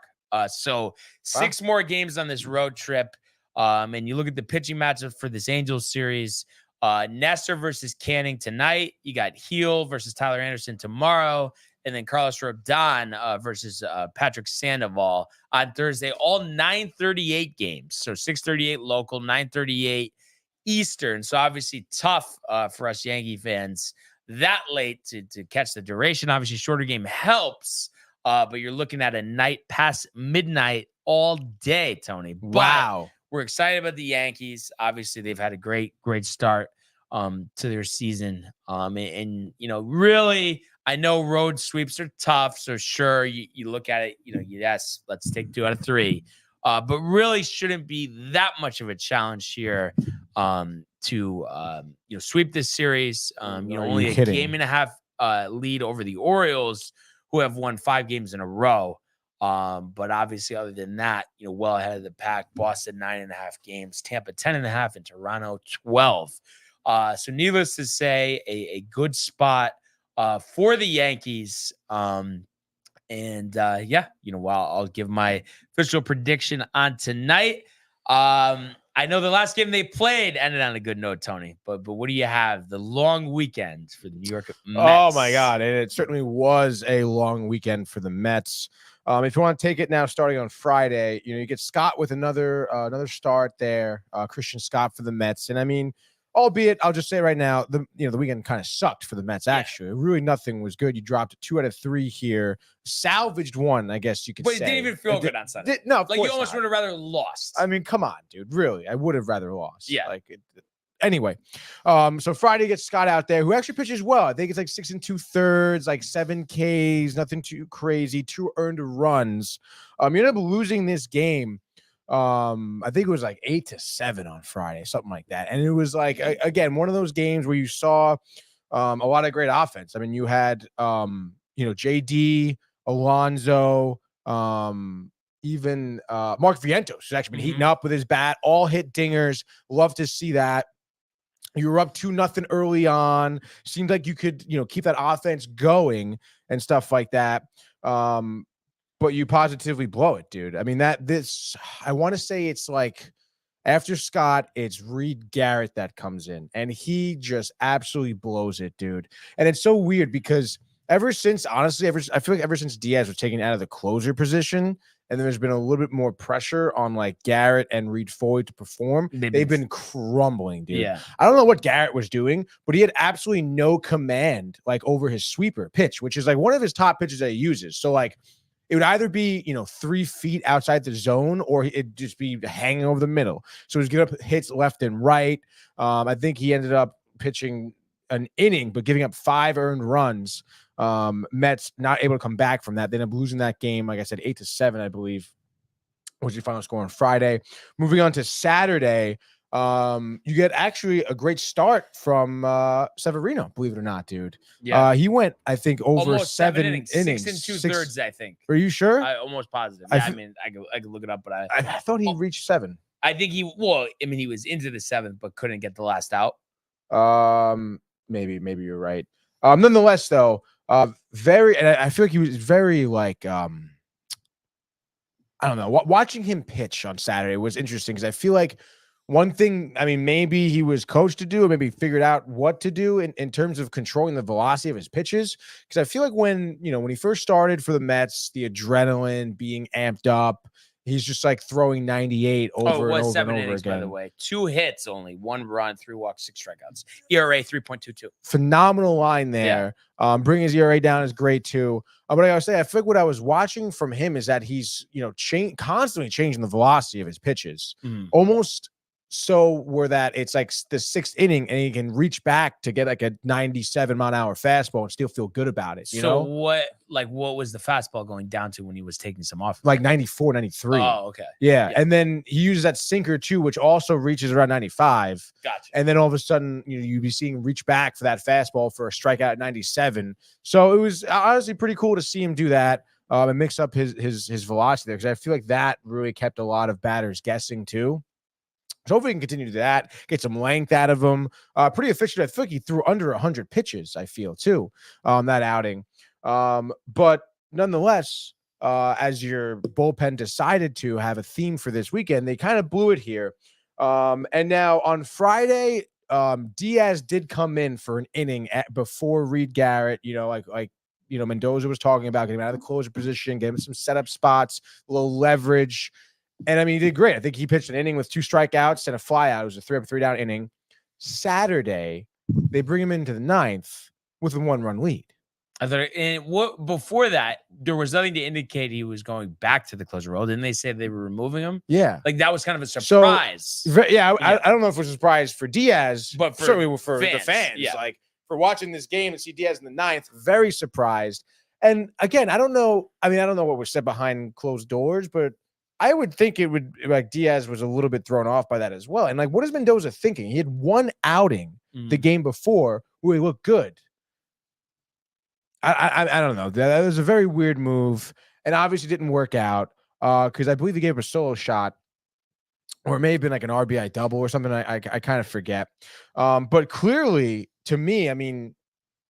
So 6 more games on this road trip. And you look at the pitching matchup for this Angels series, Nestor versus Canning tonight. You got Heel versus Tyler Anderson tomorrow. And then Carlos Rodon versus Patrick Sandoval on Thursday. All 9:38 games. So 6:38 local, 9:38 Eastern. So obviously tough for us Yankee fans that late to catch the duration. Obviously shorter game helps, but you're looking at a night past midnight all day, Tony. Wow. But we're excited about the Yankees. Obviously they've had a great start to their season. Really, I know road sweeps are tough. So sure, you look at it, yes, let's take 2 out of 3. But really shouldn't be that much of a challenge here to sweep this series. Only a game and a half lead over the Orioles, who have won 5 games in a row. But obviously, other than that, well ahead of the pack. Boston 9.5 games, Tampa 10.5, and Toronto 12. So needless to say, a good spot for the Yankees. I'll give my official prediction on tonight. I know the last game they played ended on a good note, Tony, but what do you have? The long weekend for the New York Mets. Oh my God. And it certainly was a long weekend for the Mets. If you want to take it now, starting on Friday, you get Scott with another start there, Christian Scott for the Mets. And I mean, albeit, I'll just say right now, the weekend kind of sucked for the Mets. Actually, really nothing was good. You dropped 2 out of 3 here, salvaged 1, I guess you could say. But it didn't even feel good on Sunday. No, you almost would have rather lost. I mean, come on, dude. Really, I would have rather lost. Yeah. Anyway, so Friday gets Scott out there, who actually pitches well. I think it's like 6 2/3, like 7 Ks, nothing too crazy, 2 earned runs. You end up losing this game. I think it was like 8-7 on Friday, something like that. And it was like, again, one of those games where you saw a lot of great offense. I mean, you had, JD, Alonso, even Mark Vientos, who's actually been heating up with his bat, all hit dingers. Love to see that. You were up 2-0 early on. Seemed like you could, keep that offense going and stuff like that. But you positively blow it, dude. I mean, I want to say it's like after Scott, it's Reed Garrett that comes in, and he just absolutely blows it, dude. And it's so weird because I feel like ever since Diaz was taken out of the closer position, and there's been a little bit more pressure on like Garrett and Reed Foley to perform, they've been crumbling, dude. Yeah. I don't know what Garrett was doing, but he had absolutely no command like over his sweeper pitch, which is like one of his top pitches that he uses. So like, it would either be, 3 feet outside the zone, or it'd just be hanging over the middle. So he was giving up hits left and right. I think he ended up pitching an inning, but giving up 5 earned runs. Mets not able to come back from that. They ended up losing that game, like I said, 8-7, I believe, was your final score on Friday. Moving on to Saturday, you get actually a great start from Severino, believe it or not, dude. Yeah. He went, I think, over almost 7 innings. 6 2/3, I think. Are you sure? I almost positive. Yeah, I could look it up, but I thought he reached 7. I think he was into the 7th, but couldn't get the last out. Maybe you're right. Nonetheless, though, and I feel like he was very like, I don't know. Watching him pitch on Saturday was interesting because I feel like one thing, I mean, maybe he was coached to do, or maybe figured out what to do in terms of controlling the velocity of his pitches. Because I feel like when he first started for the Mets, the adrenaline being amped up, he's just like throwing 98 over and over 7 and over innings, again. by the way. 2 hits only, 1 run, 3 walks, 6 strikeouts. ERA 3.22. Phenomenal line there. Yeah. Bringing his ERA down is great too. But I gotta say, I feel like what I was watching from him is that he's constantly changing the velocity of his pitches. Almost so where that it's like the 6th inning and he can reach back to get like a 97-mile-an-hour fastball and still feel good about it. You know, what was the fastball going down to when he was taking some off? like 94, 93. Oh, okay. Yeah. And then he uses that sinker too, which also reaches around 95. Gotcha. And then all of a sudden, you'd be seeing reach back for that fastball for a strikeout at 97. So it was honestly pretty cool to see him do that and mix up his velocity there, because I feel like that really kept a lot of batters guessing too. So hopefully he can continue to do that, get some length out of him. Pretty efficient. I feel like he threw under 100 pitches, I feel, too, that outing. But nonetheless, as your bullpen decided to have a theme for this weekend, they kind of blew it here. And now on Friday, Diaz did come in for an inning before Reed Garrett, Mendoza was talking about getting him out of the closer position, getting him some setup spots, a little leverage. And I mean, he did great. I think he pitched an inning with 2 strikeouts and a flyout. It was a 3-up, 3-down inning. Saturday, they bring him into the 9th with a 1-run lead. Before that, there was nothing to indicate he was going back to the closer role. Didn't they say they were removing him? Yeah. Like that was kind of a surprise. I don't know if it was a surprise for Diaz, but certainly for fans, the fans. Yeah. Like for watching this game and see Diaz in the 9th, very surprised. And again, I don't know what was said behind closed doors, but I would think it would, like, Diaz was a little bit thrown off by that as well. And like, what is Mendoza thinking? He had one outing the game before where he looked good. I don't know. That was a very weird move, and obviously didn't work out because I believe he gave a solo shot, or it may have been like an RBI double or something. I kind of forget. But clearly, to me, I mean,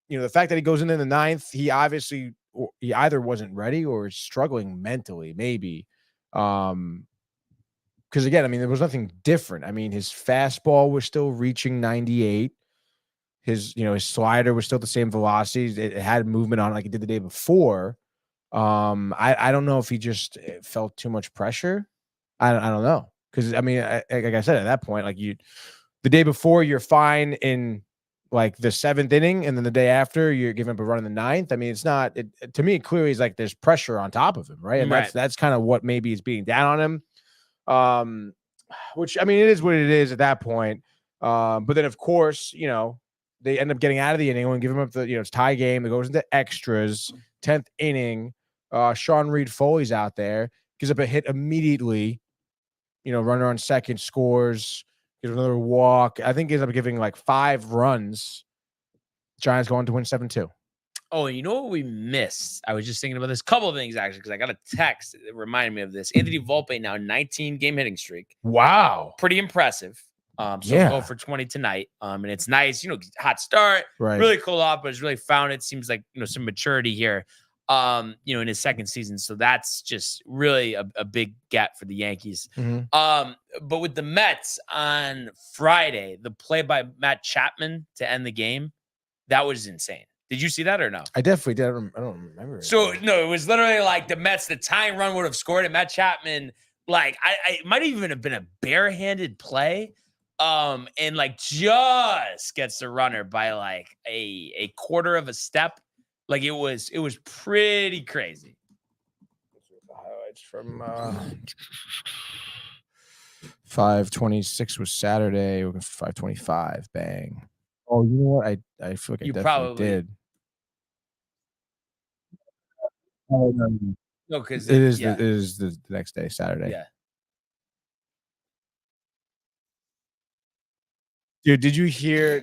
the fact that he goes in the 9th, he either wasn't ready or is struggling mentally, maybe. Because again, I mean, there was nothing different. I mean, his fastball was still reaching 98. His slider was still the same velocity. It had movement on it like it did the day before. I don't know if he just felt too much pressure. I don't know. Because I mean, like I said, at that point, like the day before you're fine in like the 7th inning, and then the day after you're giving up a run in the 9th. I mean, it's not. To me, clearly, it's like there's pressure on top of him, right? And that's kind of what maybe is being down on him. Which I mean, it is what it is at that point. But then, of course, they end up getting out of the inning and give him up the it's tie game. It goes into extras. 10th inning. Sean Reed Foley's out there, gives up a hit immediately. Runner on second, scores, gives another walk. I think he ends up giving like 5 runs. Giants go on to win 7-2. Oh, you know what we missed? I was just thinking about this. Couple of things, actually, because I got a text that reminded me of this. Anthony Volpe now 19-game hitting streak. Wow. Pretty impressive. Go for 20 tonight. And it's nice, hot start, right? Really cool off, but it's really found it. Seems like, some maturity here, in his second season. So that's just really a big gap for the Yankees. Mm-hmm. But with the Mets on Friday, the play by Matt Chapman to end the game, that was insane. Did you see that or no? I definitely did. I don't remember. So, no, it was literally like the Mets, the tying run would have scored, and Matt Chapman, like, it might even have been a barehanded play. And like just gets the runner by like a quarter of a step. Like it was pretty crazy. Highlights from 5:26 was Saturday. 5:25, bang. Oh, you know what? I feel like I definitely did. Oh no, because it is the next day, Saturday. Yeah. Dude, did you hear,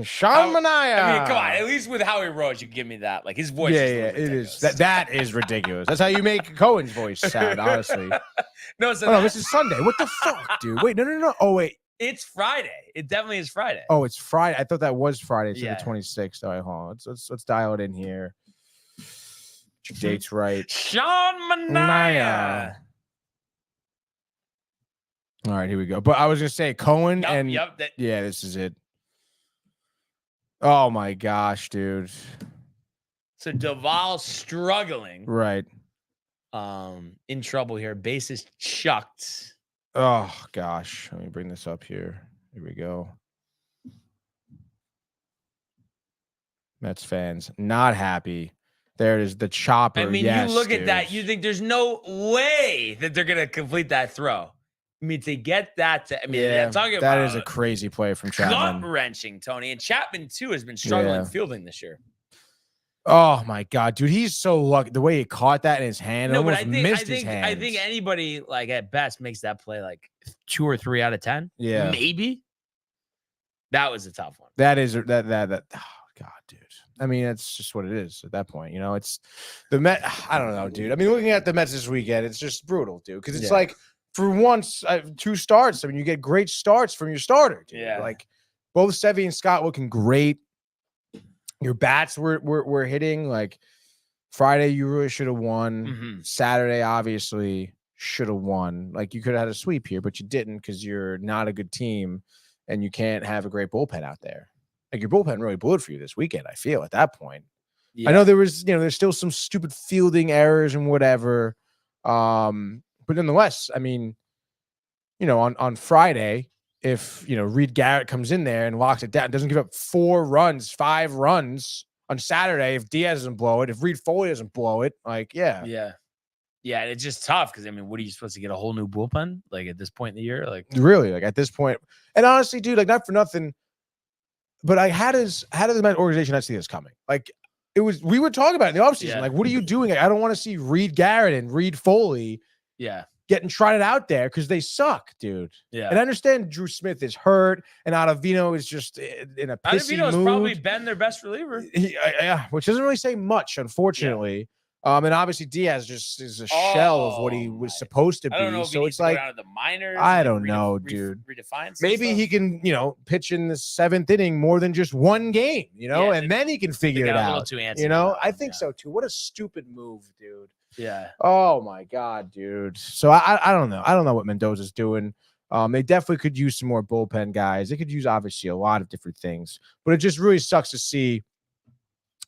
Sean Manaea? I mean, come on. At least with how he wrote, you can give me that. Like his voice. Yeah, it is. That is ridiculous. That's how you make Cohen's voice sound, honestly. No, this is Sunday. What the fuck, dude? Wait, no. Oh, wait. It's Friday. It definitely is Friday. Oh, it's Friday. I thought that was Friday. It's the 26th. All right, hold on. Let's dial it in here. Get your dates right. Sean Manaea. All right, here we go. But I was gonna say Cohen this is it. Oh my gosh, dude. So Duvall struggling. Right. In trouble here. Bases chucked. Oh gosh. Let me bring this up here. Here we go. Mets fans not happy. There it is, the chopper. I mean, you look at that, you think there's no way that they're gonna complete that throw. I mean, to get that to, I mean, Yeah, talking that about is a crazy play from Chapman. gut wrenching, Tony. And Chapman too has been struggling Yeah. fielding this year. Oh my god, dude, he's so lucky. The way he caught that in his hand, No, but almost missed his hands. I think anybody like at best makes that play like 2 or 3 out of 10. Yeah. Maybe. That was a tough one. That is that. Oh god, dude. I mean, it's just what it is at that point. You know, it's the Met. I don't know, dude. I mean, looking at the Mets this weekend, it's just brutal, dude. Because it's like for once, 2 starts. I mean, you get great starts from your starter, dude. Yeah. Like both Sevy and Scott looking great. Your bats were hitting. Like Friday, you really should have won. Mm-hmm. Saturday, obviously, should have won. Like you could have had a sweep here, but you didn't because you're not a good team and you can't have a great bullpen out there. Like your bullpen really blew it for you this weekend, I feel, at that point. Yeah. I know there was, there's still some stupid fielding errors and whatever. But nonetheless, I mean, on Friday, if Reed Garrett comes in there and locks it down, doesn't give up 4 runs, 5 runs on Saturday, if Diaz doesn't blow it, if Reed Foley doesn't blow it, like, yeah. Yeah, and it's just tough because I mean, what are you supposed to get a whole new bullpen like at this point in the year? Like Really, like at this point. And honestly, dude, like not for nothing, but how does the Met organization not see this coming? Like we were talking about it in the offseason. Yeah. Like, what are you doing? I don't want to see Reed Garrett and Reed Foley getting trotted out there because they suck, dude. Yeah. And I understand Drew Smith is hurt and Ottavino is just in a pissy Ottavino's mood. probably been their best reliever. Yeah, which doesn't really say much, unfortunately. And obviously Diaz just is a shell of what he was supposed to be. I don't know if so he it's needs to go like down to the minors. I don't know, dude. Redefine maybe he can, pitch in the 7th inning more than just one game, and then he can figure it out. I think so too. What a stupid move, dude. Yeah. Oh my god, dude. So I don't know. I don't know what Mendoza's doing. They definitely could use some more bullpen guys. They could use obviously a lot of different things, but it just really sucks to see.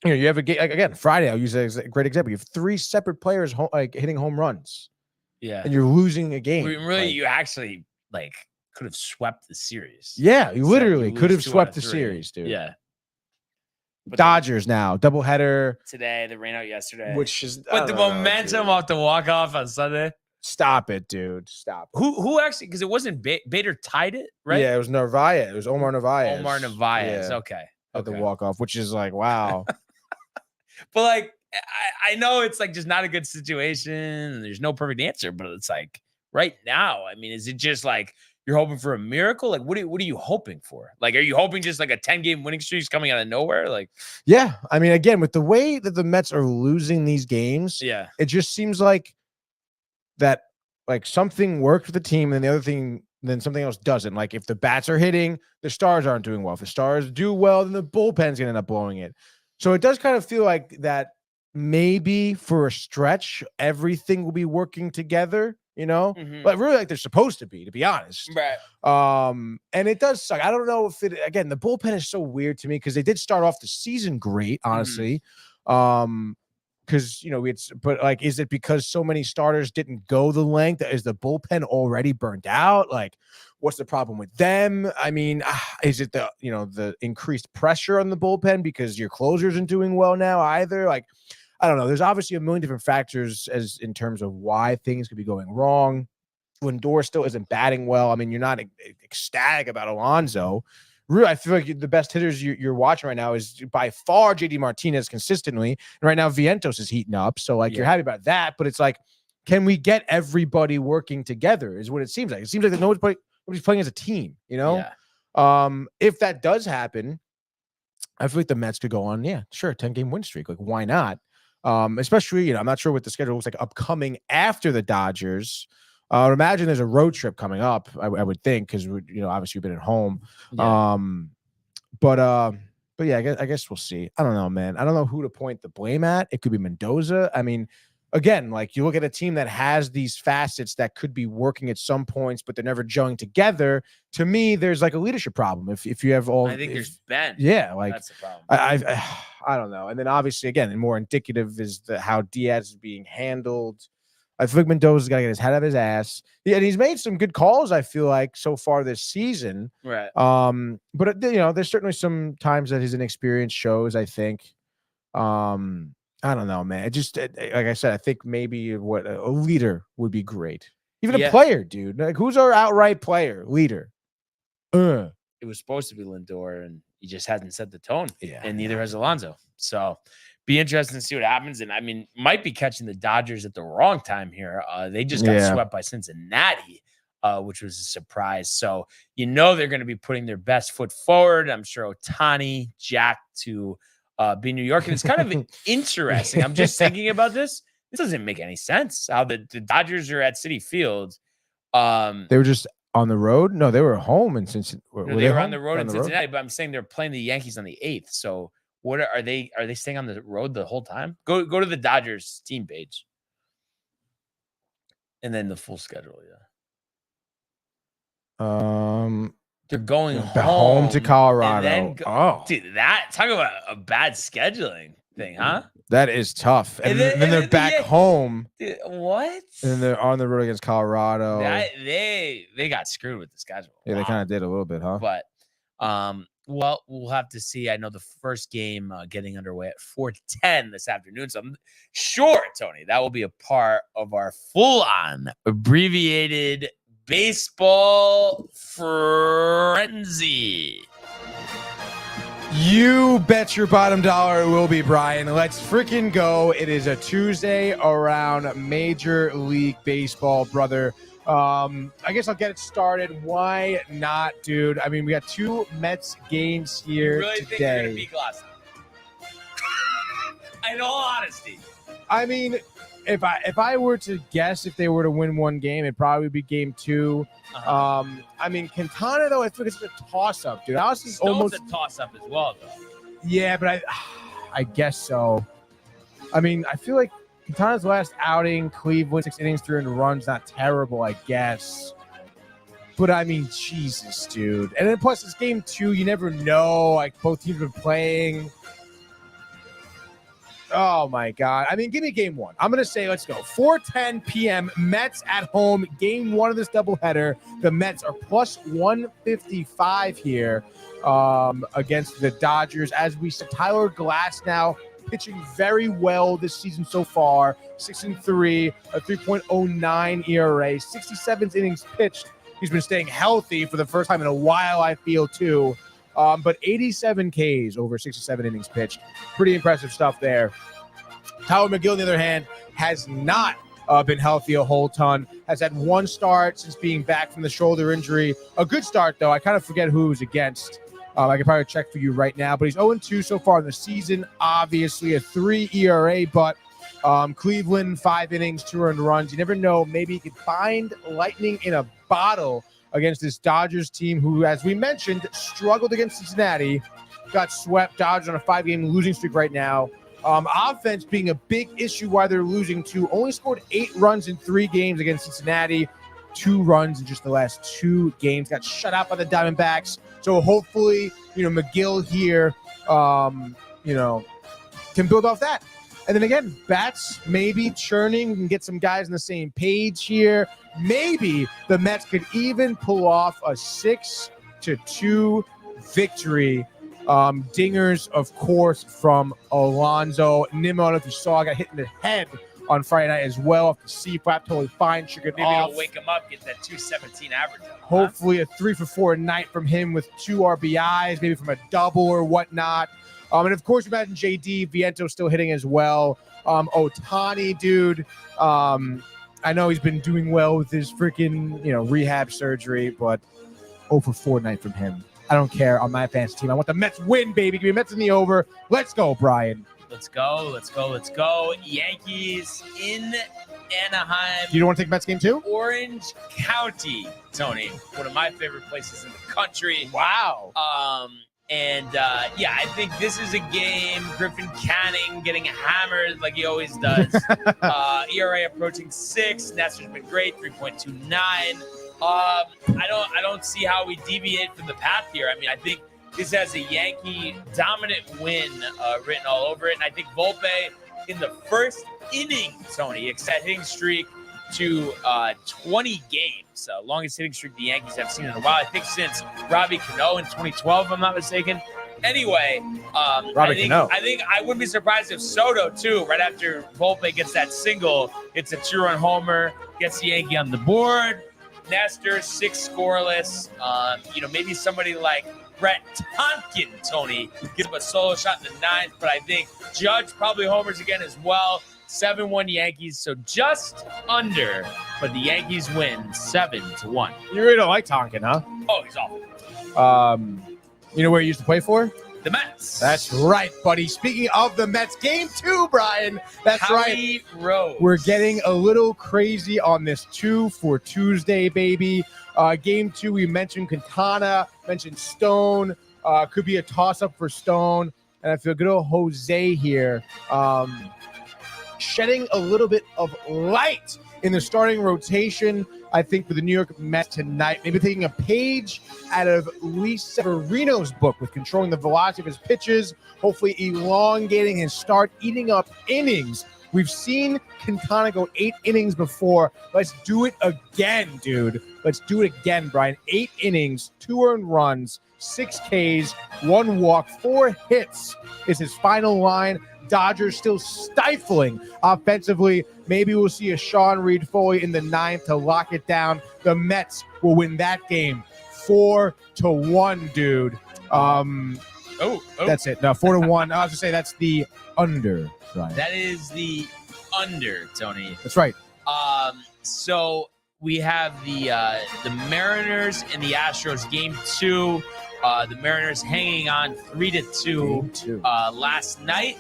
You have a game like, again Friday. I'll use that as a great example. You have 3 separate players hitting home runs. Yeah, and you're losing a game. Really, you actually could have swept the series. Yeah, you literally could have swept the series, dude. Yeah. But Dodgers now doubleheader today. The rain out yesterday, which is but the momentum off the walk off on Sunday. Stop it, dude. Stop it. Who actually? Because it wasn't Bader tied it, right? Yeah, it was Narvaez. It was Omar Narvaez. Yeah. Okay. At the walk off, which is like wow. But I know it's just not a good situation and there's no perfect answer, but it's right now, I mean, is it just you're hoping for a miracle? What are you hoping for? Are you hoping just a 10-game winning streak's coming out of nowhere? Yeah. I mean, again, with the way that the Mets are losing these games, it just seems like that something worked for the team and the other thing, then something else doesn't. If the bats are hitting, the stars aren't doing well. If the stars do well, then the bullpen's gonna end up blowing it. So it does kind of feel like that maybe for a stretch, everything will be working together, but really they're supposed to be honest. Right. And it does suck. I don't know if again, the bullpen is so weird to me because they did start off the season great, honestly. Because but is it because so many starters didn't go the length? Is the bullpen already burned out? What's the problem with them? I mean, is it the increased pressure on the bullpen because your closer isn't doing well now either? I don't know. There's obviously a million different factors as in terms of why things could be going wrong. Lindor still isn't batting well. I mean, you're not ecstatic about Alonso. Really, I feel like the best hitters you're watching right now is by far JD Martinez consistently. And right now, Vientos is heating up. So, you're happy about that. But it's can we get everybody working together is what it seems like. It seems like that nobody's playing as a team, If that does happen, I feel like the Mets could go on, 10-game win streak. Why not? Especially, I'm not sure what the schedule looks like upcoming after the Dodgers. I would imagine there's a road trip coming up. I would think because obviously we've been at home. Yeah. But yeah, I guess we'll see. I don't know, man. I don't know who to point the blame at. It could be Mendoza. I mean, again, you look at a team that has these facets that could be working at some points, but they're never gelling together. To me, there's a leadership problem. If you have all, I think there's Ben. Yeah, that's the problem. I don't know. And then obviously, again, and more indicative is how Diaz is being handled. I feel like Mendoza's got to get his head out of his ass. Yeah, and he's made some good calls, I feel like, so far this season. Right. But there's certainly some times that his inexperience shows, I think. I don't know, man. It just like I said, I think maybe what a leader would be great. Even a player, dude. Like, who's our outright player, leader? It was supposed to be Lindor, and he just hasn't set the tone. Yeah, and neither has Alonso. So be interesting to see what happens. And I mean, might be catching the Dodgers at the wrong time here. They just got swept by Cincinnati, which was a surprise. So they're going to be putting their best foot forward. I'm sure Ohtani, Jack to be New York. And it's kind of interesting. I'm just thinking about this. This doesn't make any sense. How the Dodgers are at Citi Field. They were just on the road. No, they were home in Cincinnati. They were on the road in Cincinnati, but I'm saying they're playing the Yankees on the 8th. So what are they staying on the road the whole time? Go to the Dodgers team page. And then the full schedule, they're going home to Colorado. Dude, talk about a bad scheduling thing, huh? That is tough. And then they're back home. Dude, what? And they're on the road against Colorado. They got screwed with the schedule. Yeah, they kind of did a little bit, huh? But well, we'll have to see. I know the first game getting underway at 4:10 this afternoon. So I'm sure, Tony, that will be a part of our full-on abbreviated baseball frenzy. You bet your bottom dollar it will be, Brian. Let's freaking go. It is a Tuesday around Major League Baseball, brother. I guess I'll get it started. Why not, dude? I mean, we got 2 Mets games here really today. Think they're gonna beat last time? In all honesty. I mean, if I were to guess if they were to win one game, it'd probably be game 2. I mean, Quintana, though, I think it's a toss-up, dude. Honestly, almost a toss-up as well, though. Yeah, but I guess so. I mean, I feel like Quintana's last outing, Cleveland, 6 innings, 3 earned runs, not terrible, I guess. But I mean, Jesus, dude. And then plus, it's game 2. You never know. Like, both teams have been playing. Oh, my God. I mean, give me game 1. I'm going to say, let's go. 4:10 p.m., Mets at home, game 1 of this doubleheader. The Mets are plus 155 here against the Dodgers. As we said, Tyler Glasnow pitching very well this season so far. 6-3, a 3.09 ERA, 67 innings pitched. He's been staying healthy for the first time in a while, I feel, too. But 87 Ks over 67 innings pitched. Pretty impressive stuff there. Tyler McGill, on the other hand, has not been healthy a whole ton. Has had 1 start since being back from the shoulder injury. A good start, though. I kind of forget who he was against. I can probably check for you right now. But he's 0-2 so far in the season. Obviously, a 3 ERA. But Cleveland, 5 innings, 2 earned runs. You never know. Maybe he could find lightning in a bottle against this Dodgers team who, as we mentioned, struggled against Cincinnati, got swept. Dodgers on a 5-game losing streak right now. Offense being a big issue why they're losing to. Only scored 8 runs in 3 games against Cincinnati. 2 runs in just the last 2 games. Got shut out by the Diamondbacks. So hopefully, McGill here, can build off that. And then again, bats maybe churning. We can get some guys on the same page here. Maybe the Mets could even pull off a 6-2 victory. Dingers, of course, from Alonso. Nimmo, I don't know if you saw, got hit in the head on Friday night as well off the C-flap. Totally fine. Maybe it'll wake him up, get that 217 average. Hopefully a 3-for-4 night from him with 2 RBIs, maybe from a double or whatnot. And of course, imagine JD Vientos still hitting as well. Ohtani, dude. I know he's been doing well with his freaking, rehab surgery, but 0-for-4 night from him. I don't care on my fantasy team. I want the Mets win, baby. Give me Mets in the over. Let's go, Brian. Let's go. Yankees in Anaheim. You don't want to take Mets game 2? Orange County, Tony. One of my favorite places in the country. Wow. I think this is a game. Griffin Canning getting hammered like he always does. ERA approaching 6. Nestor's been great, 3.29. I don't see how we deviate from the path here. I mean, I think this has a Yankee dominant win written all over it. And I think Volpe in the first inning, Tony, extended hitting streak to 20 games. Longest hitting streak the Yankees have seen in a while. I think since Robbie Cano in 2012, if I'm not mistaken. Anyway, Robert Cano. I think I wouldn't be surprised if Soto too, right after Volpe gets that single, gets a 2-run homer, gets the Yankee on the board. Nestor 6 scoreless. Maybe somebody like Brett Tonkin, Tony, gives him a solo shot in the 9th, but I think Judge probably homers again as well. 7-1 Yankees, so just under, but the Yankees win 7-1. You really don't like Tonkin, huh? Oh, he's awful. You know where he used to play for? The Mets. That's right, buddy. Speaking of the Mets, game 2, Brian. That's Howie right. Rose. We're getting a little crazy on this 2 for Tuesday, baby. Game 2, we mentioned Quintana, mentioned Stone. Could be a toss-up for Stone. And I feel good old Jose here. Shedding a little bit of light in the starting rotation, I think, for the New York Mets tonight. Maybe taking a page out of Luis Severino's book with controlling the velocity of his pitches, hopefully elongating his start, eating up innings. We've seen Quintana go 8 innings before. Let's do it again, dude. Let's do it again, Brian. 8 innings, 2 earned runs, 6 Ks, 1 walk, 4 hits is his final line. Dodgers still stifling offensively. Maybe we'll see a Sean Reed-Foley in the 9th to lock it down. The Mets will win that game 4-1, dude. That's it. No, 4-1. I was going to say that's the under, Brian. That is the under, Tony. That's right. So we have the Mariners and the Astros game 2. The Mariners hanging on 3-2 last night.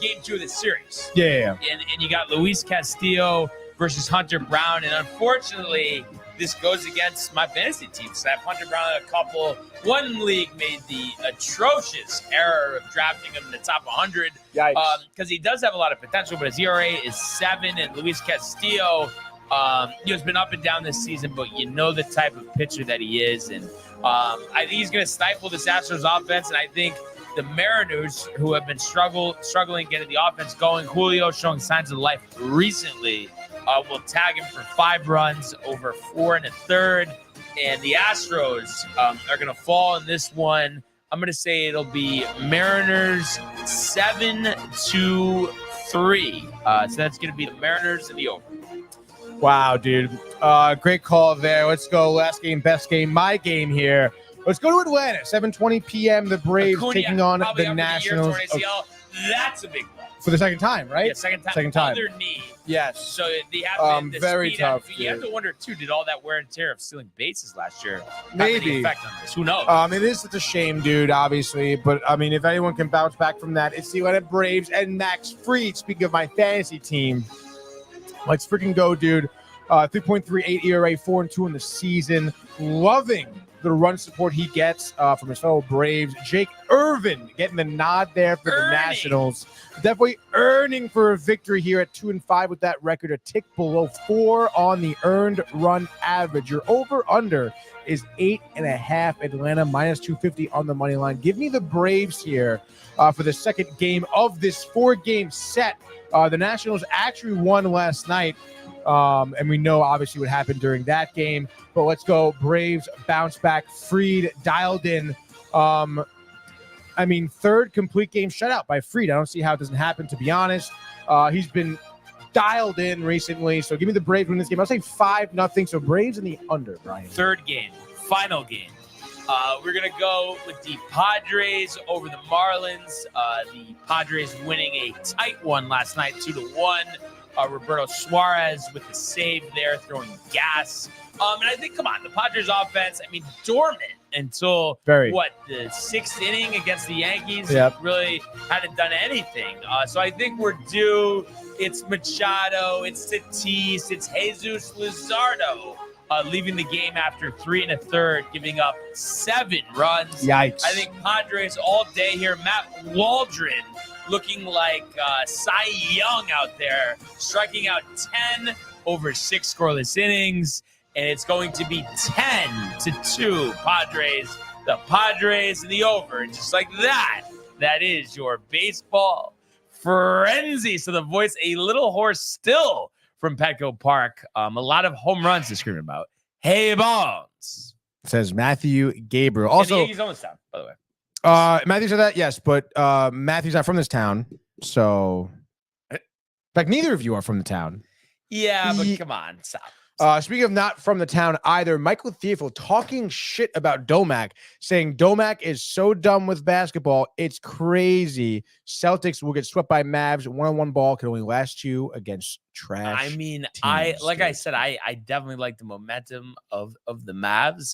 Game 2 of the series. Yeah. And you got Luis Castillo versus Hunter Brown. And unfortunately, this goes against my fantasy team. So I have Hunter Brown in a couple. One league made the atrocious error of drafting him in the top 100. Yikes. Because he does have a lot of potential, but his ERA is 7. And Luis Castillo has been up and down this season, but you know the type of pitcher that he is. And I think he's going to stifle this Astros offense. And I think the Mariners, who have been struggling getting the offense going, Julio showing signs of life recently, will tag him for 5 runs over 4 1/3. And the Astros are going to fall in this one. I'm going to say it'll be Mariners 7-3. So that's going to be the Mariners and the over. Wow, dude. Great call there. Let's go. Last game, best game, my game here. Let's go to Atlanta. 7:20 p.m. The Braves Acuna, taking on probably the out for Nationals. The year, torn ACL. That's a big one. For the second time, right? Yeah, second time. Second time. Other knee. Yes. So they have the very speed tough. You have to wonder too. Did all that wear and tear of stealing bases last year have Maybe any effect on this? Who knows? It is such a shame, dude. Obviously, but I mean, if anyone can bounce back from that, it's the Atlanta Braves and Max Fried. Speaking of my fantasy team, let's freaking go, dude. 3.38 ERA, 4-2 in the season. Loving the run support he gets from his fellow Braves. Jake Irvin getting the nod there for the Nationals. Definitely earning for a victory here at 2-5 with that record, a tick below 4 on the earned run average. Your over-under is 8.5. Atlanta minus 250 on the money line. Give me the Braves here for the second game of this 4-game set. The Nationals actually won last night. And we know obviously what happened during that game, but let's go. Braves bounce back. Fried dialed in. Third complete game shutout by Fried. I don't see how it doesn't happen, to be honest. He's been dialed in recently. So give me the Braves win this game. I'll say 5-0. So Braves in the under, Brian. Third game, final game. We're going to go with the Padres over the Marlins. The Padres winning a tight one last night, 2-1. Roberto Suarez with the save there, throwing gas. And I think, come on, the Padres offense, dormant until, the 6th inning against the Yankees. Yep. Really hadn't done anything. So I think we're due. It's Machado, it's Tatis, it's Jesus Luzardo leaving the game after 3 1/3, giving up 7 runs. Yikes. I think Padres all day here. Matt Waldron looking like Cy Young out there, striking out 10 over 6 scoreless innings, and it's going to be 10-2 Padres. The Padres and the over, and just like that, that is your baseball frenzy. So the voice, a little hoarse still from Petco Park. A lot of home runs to scream about. Hey, Bonds. Says Matthew Gabriel. Also, he's almost down, by the way. Matthew's said that, yes, but Matthew's not from this town, so in fact, neither of you are from the town. Yeah, but come on, stop. Speaking of not from the town either, Michael Theofil talking shit about Domac, saying Domac is so dumb with basketball, it's crazy. Celtics will get swept by Mavs. One-on-one ball can only last you against trash. I mean, teams, like dude. I said, I definitely like the momentum of the Mavs.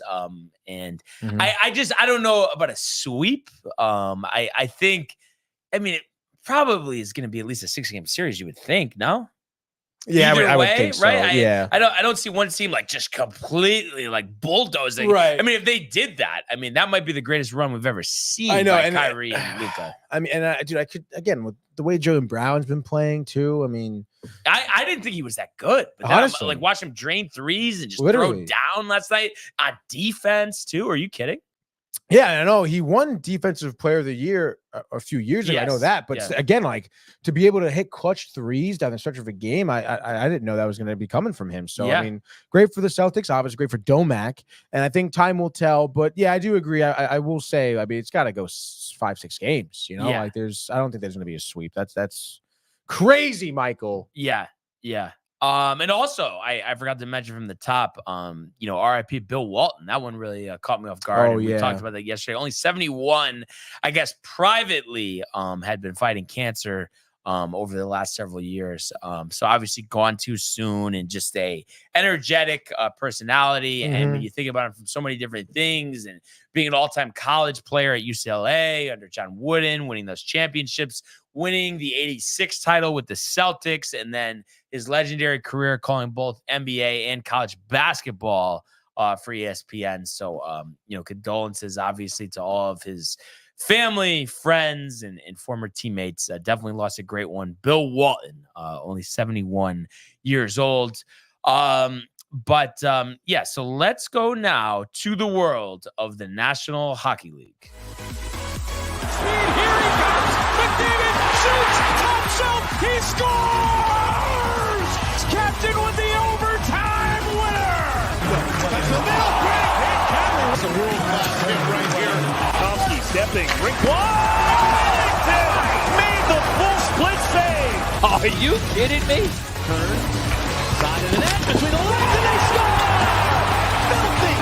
And Mhm. I don't know about a sweep. I think, I mean, it probably is going to be at least a 6-game series, you would think, no? Yeah, Either I would way, think so. right? Yeah. I don't see one team like just completely like bulldozing. Right. I mean, if they did that, I mean, that might be the greatest run we've ever seen. I know, by and Kyrie and Luka. I mean, dude, I could, again, with the way Jaylen Brown's been playing too. I mean, I didn't think he was that good. But then honestly, like watch him drain threes and just literally throw down last night on defense too. Are you kidding? yeah, I know he won Defensive Player of the Year a few years ago. I know Yes, that, but yeah. again, like to be able to hit clutch threes down the stretch of a game, I didn't know that was going to be coming from him. So Yeah. I mean, great for the Celtics, obviously great for Domac, and I think time will tell. But yeah, I do agree. I will say, I mean, it's got to go 5-6 games. You know, Yeah. like I don't think there's going to be a sweep. That's crazy, Michael. Yeah. And also I forgot to mention from the top, RIP Bill Walton. That one really caught me off guard. Oh, and we yeah. talked about that yesterday. Only 71, I guess, privately had been fighting cancer over the last several years. So obviously gone too soon, and just a energetic personality. And when you think about him from so many different things, and being an all-time college player at UCLA under John Wooden, winning those championships, winning the 86 title with the Celtics, and then his legendary career calling both NBA and college basketball for ESPN. So, condolences, obviously, to all of his family, friends, and former teammates. Definitely lost a great one. Bill Walton, only 71 years old. So let's go now to the world of the National Hockey League. Here he comes. McDavid shoots. Top shelf. He scores. Captain with the overtime winner. That's the middle. Great hit. Cameron. That's a world-class hit right here. Tomsky stepping. Rink Washington made the full split save. Are you kidding me? Turn. Side of the net. Between the legs, and they score! Filthy!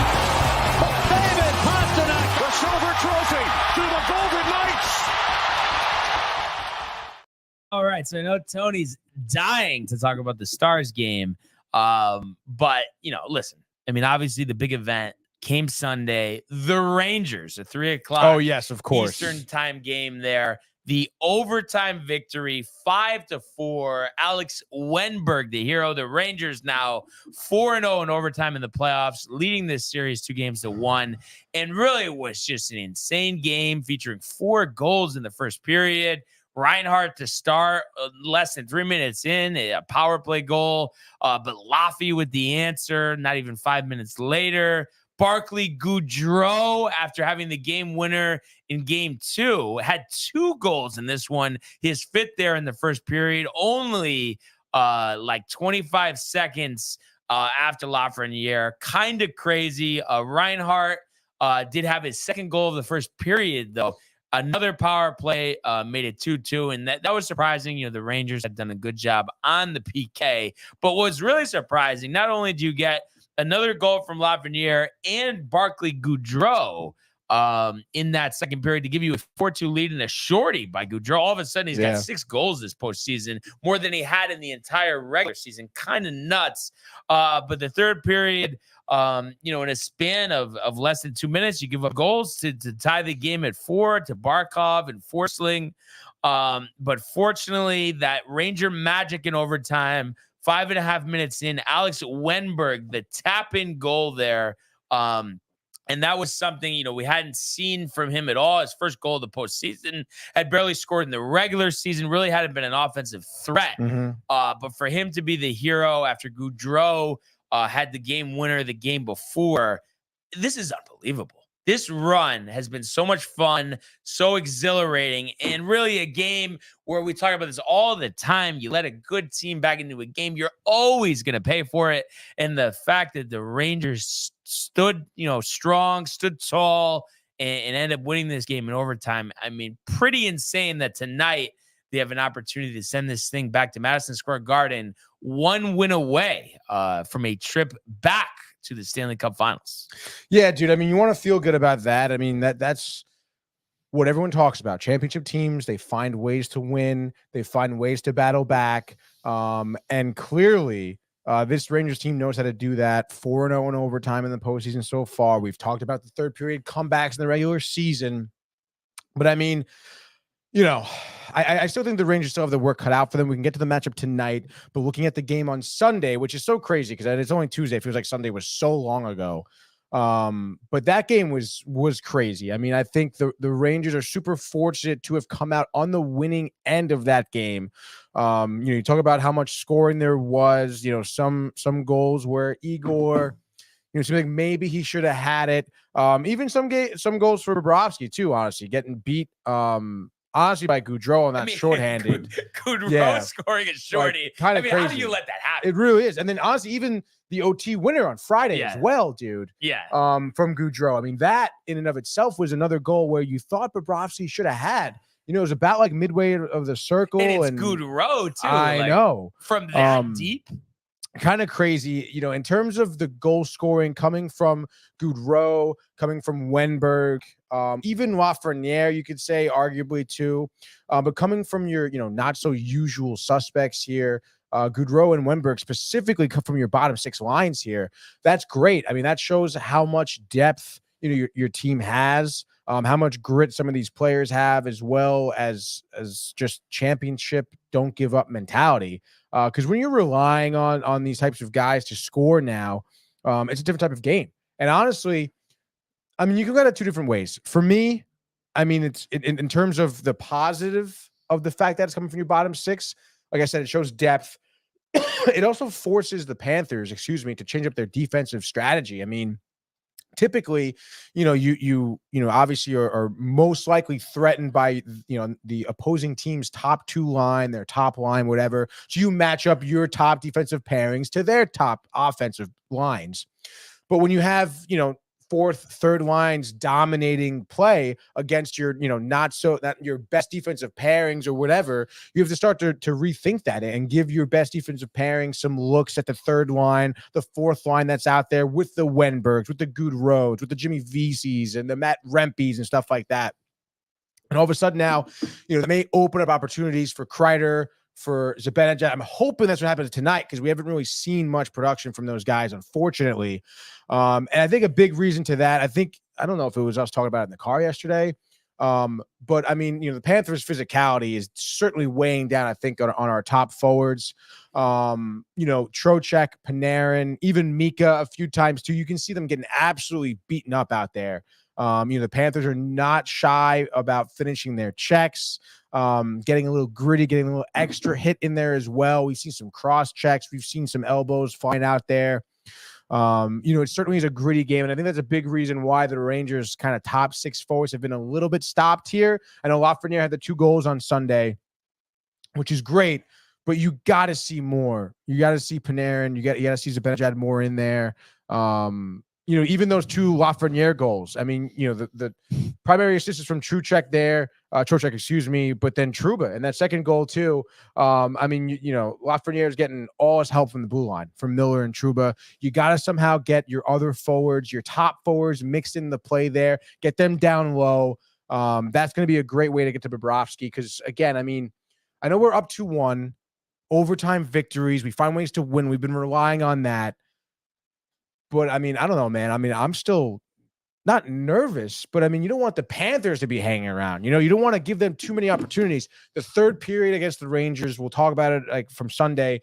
David Pasternak. The silver trophy to the Golden Knights. All right, so I know Tony's dying to talk about the Stars game, but listen. I mean, obviously, the big event came Sunday. The Rangers, a 3:00. Oh yes, of course. Eastern time game there. The overtime victory, 5-4. Alex Wenberg, the hero. The Rangers now 4-0 in overtime in the playoffs, leading this series 2-1. And really was just an insane game featuring 4 goals in the first period. Reinhart to start less than 3 minutes in, a power play goal. But Laffy with the answer, not even 5 minutes later. Barclay Goodrow, after having the game winner in game 2, had 2 goals in this one. His 5th there in the first period, only like 25 seconds after Lafreniere. Kind of crazy. Reinhart did have his 2nd goal of the first period, though. Another power play made it 2-2, and that was surprising. The Rangers had done a good job on the PK, but what was really surprising, not only do you get another goal from Lafreniere and Barclay Goodrow in that second period to give you a 4-2 lead and a shorty by Goodrow. All of a sudden, he's got 6 goals this postseason, more than he had in the entire regular season. Kind of nuts. But the third period, in a span of less than 2 minutes, you give up goals to tie the game at 4 to Barkov and Forsling. But fortunately, that Ranger magic in overtime, 5.5 minutes in, Alex Wenberg, the tap-in goal there. And that was something, we hadn't seen from him at all. His first goal of the postseason, had barely scored in the regular season, really hadn't been an offensive threat. But for him to be the hero after Goudreau had the game winner the game before, this is unbelievable. This run has been so much fun, so exhilarating, and really a game where we talk about this all the time. You let a good team back into a game, you're always going to pay for it. And the fact that the Rangers stood, strong, stood tall, and end up winning this game in overtime. I mean, pretty insane that tonight they have an opportunity to send this thing back to Madison Square Garden, one win away from a trip back to the Stanley Cup Finals. Yeah, dude. I mean, you want to feel good about that. I mean, that's what everyone talks about. Championship teams, they find ways to win. They find ways to battle back. And clearly, this Rangers team knows how to do that. 4-0 in overtime in the postseason so far. We've talked about the third period comebacks in the regular season. But I mean, you know, I still think the Rangers still have the work cut out for them. We can get to the matchup tonight, but looking at the game on Sunday, which is so crazy because it's only Tuesday. It feels like Sunday was so long ago. But that game was crazy. I mean, I think the Rangers are super fortunate to have come out on the winning end of that game. You talk about how much scoring there was, some goals where Igor, seems like maybe he should have had it. Even some goals for Bobrovsky too, honestly, getting beat, honestly, by Gaudreau on that shorthanded. Gaudreau scoring a shorty. Kind of crazy. How do you let that happen? It really is. And then honestly, even the OT winner on Friday as well, dude. Yeah. From Gaudreau. I mean, that in and of itself was another goal where you thought Bobrovsky should have had. It was about like midway of the circle. And it's Gaudreau too. I know. From that deep. Kind of crazy, in terms of the goal scoring coming from Gaudreau, coming from Wenberg, even Lafreniere, you could say arguably too, but coming from your, not so usual suspects here, Gaudreau and Wenberg specifically come from your bottom six lines here. That's great. I mean, that shows how much depth, your team has, how much grit some of these players have, as well as just championship don't give up mentality. Because when you're relying on these types of guys to score now, it's a different type of game. And honestly, I mean, you can go at it two different ways. For me, I mean, it's in terms of the positive of the fact that it's coming from your bottom six. Like I said, it shows depth. It also forces the Panthers, to change up their defensive strategy. I mean, typically, you obviously are most likely threatened by, the opposing team's top two line, their top line, whatever. So you match up your top defensive pairings to their top offensive lines. But when you have, fourth, third lines dominating play against your, not your best defensive pairings or whatever, you have to start to rethink that and give your best defensive pairing some looks at the third line, the fourth line that's out there with the Wenbergs, with the Gaudreaus, with the Jimmy Vesey's and the Matt Rempe's and stuff like that. And all of a sudden now, they may open up opportunities for Kreider, for Zibanejad. I'm hoping that's what happens tonight because we haven't really seen much production from those guys, unfortunately. And I think a big reason to that, I don't know if it was us talking about it in the car yesterday, but I mean, the Panthers' physicality is certainly weighing down, I think, on our top forwards. Trocheck, Panarin, even Mika a few times too. You can see them getting absolutely beaten up out there. The Panthers are not shy about finishing their checks, getting a little gritty, getting a little extra hit in there as well. We've seen some cross checks. We've seen some elbows flying out there. It certainly is a gritty game. And I think that's a big reason why the Rangers kind of top six forwards have been a little bit stopped here. I know Lafreniere had the 2 goals on Sunday, which is great, but you got to see more. You got to see Panarin. You got to see Zibanejad more in there. Even those 2 Lafreniere goals. I mean, the primary assist is from Trocheck there, but then Trouba and that second goal too. I mean, Lafreniere is getting all his help from the blue line, from Miller and Trouba. You got to somehow get your other forwards, your top forwards mixed in the play there, get them down low. That's going to be a great way to get to Bobrovsky because, again, I mean, I know we're up 2-1, overtime victories. We find ways to win. We've been relying on that. But, I mean, I don't know, man. I mean, I'm still not nervous, but, I mean, you don't want the Panthers to be hanging around. You don't want to give them too many opportunities. The third period against the Rangers, we'll talk about it, like, from Sunday,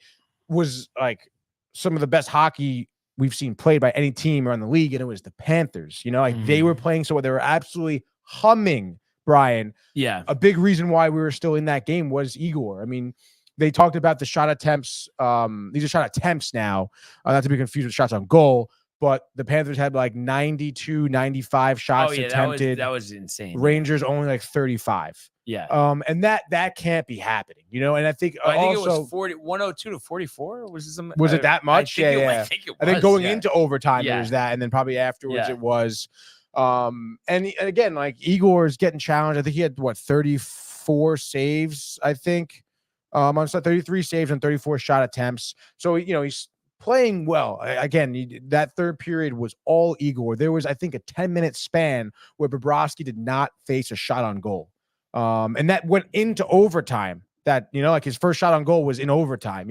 was, like, some of the best hockey we've seen played by any team around the league, and it was the Panthers. They were playing so well. They were absolutely humming, Brian. Yeah. A big reason why we were still in that game was Igor. I mean, they talked about the shot attempts. These are shot attempts now, not to be confused with shots on goal. But the Panthers had like 92, 95 shots attempted. That was insane. Rangers only like 35. Yeah. And that can't be happening, And I think I think it was 102 to 44. Was it that much? I think it was. I think going into overtime, there was that. And then probably afterwards it was. And again, like Igor is getting challenged. I think he had 34 saves, I think. On 33 saves and 34 shot attempts. So, he's playing well. Again, that third period was all Igor. There was, I think, a 10-minute span where Bobrovsky did not face a shot on goal. And that went into overtime. That, like his first shot on goal was in overtime,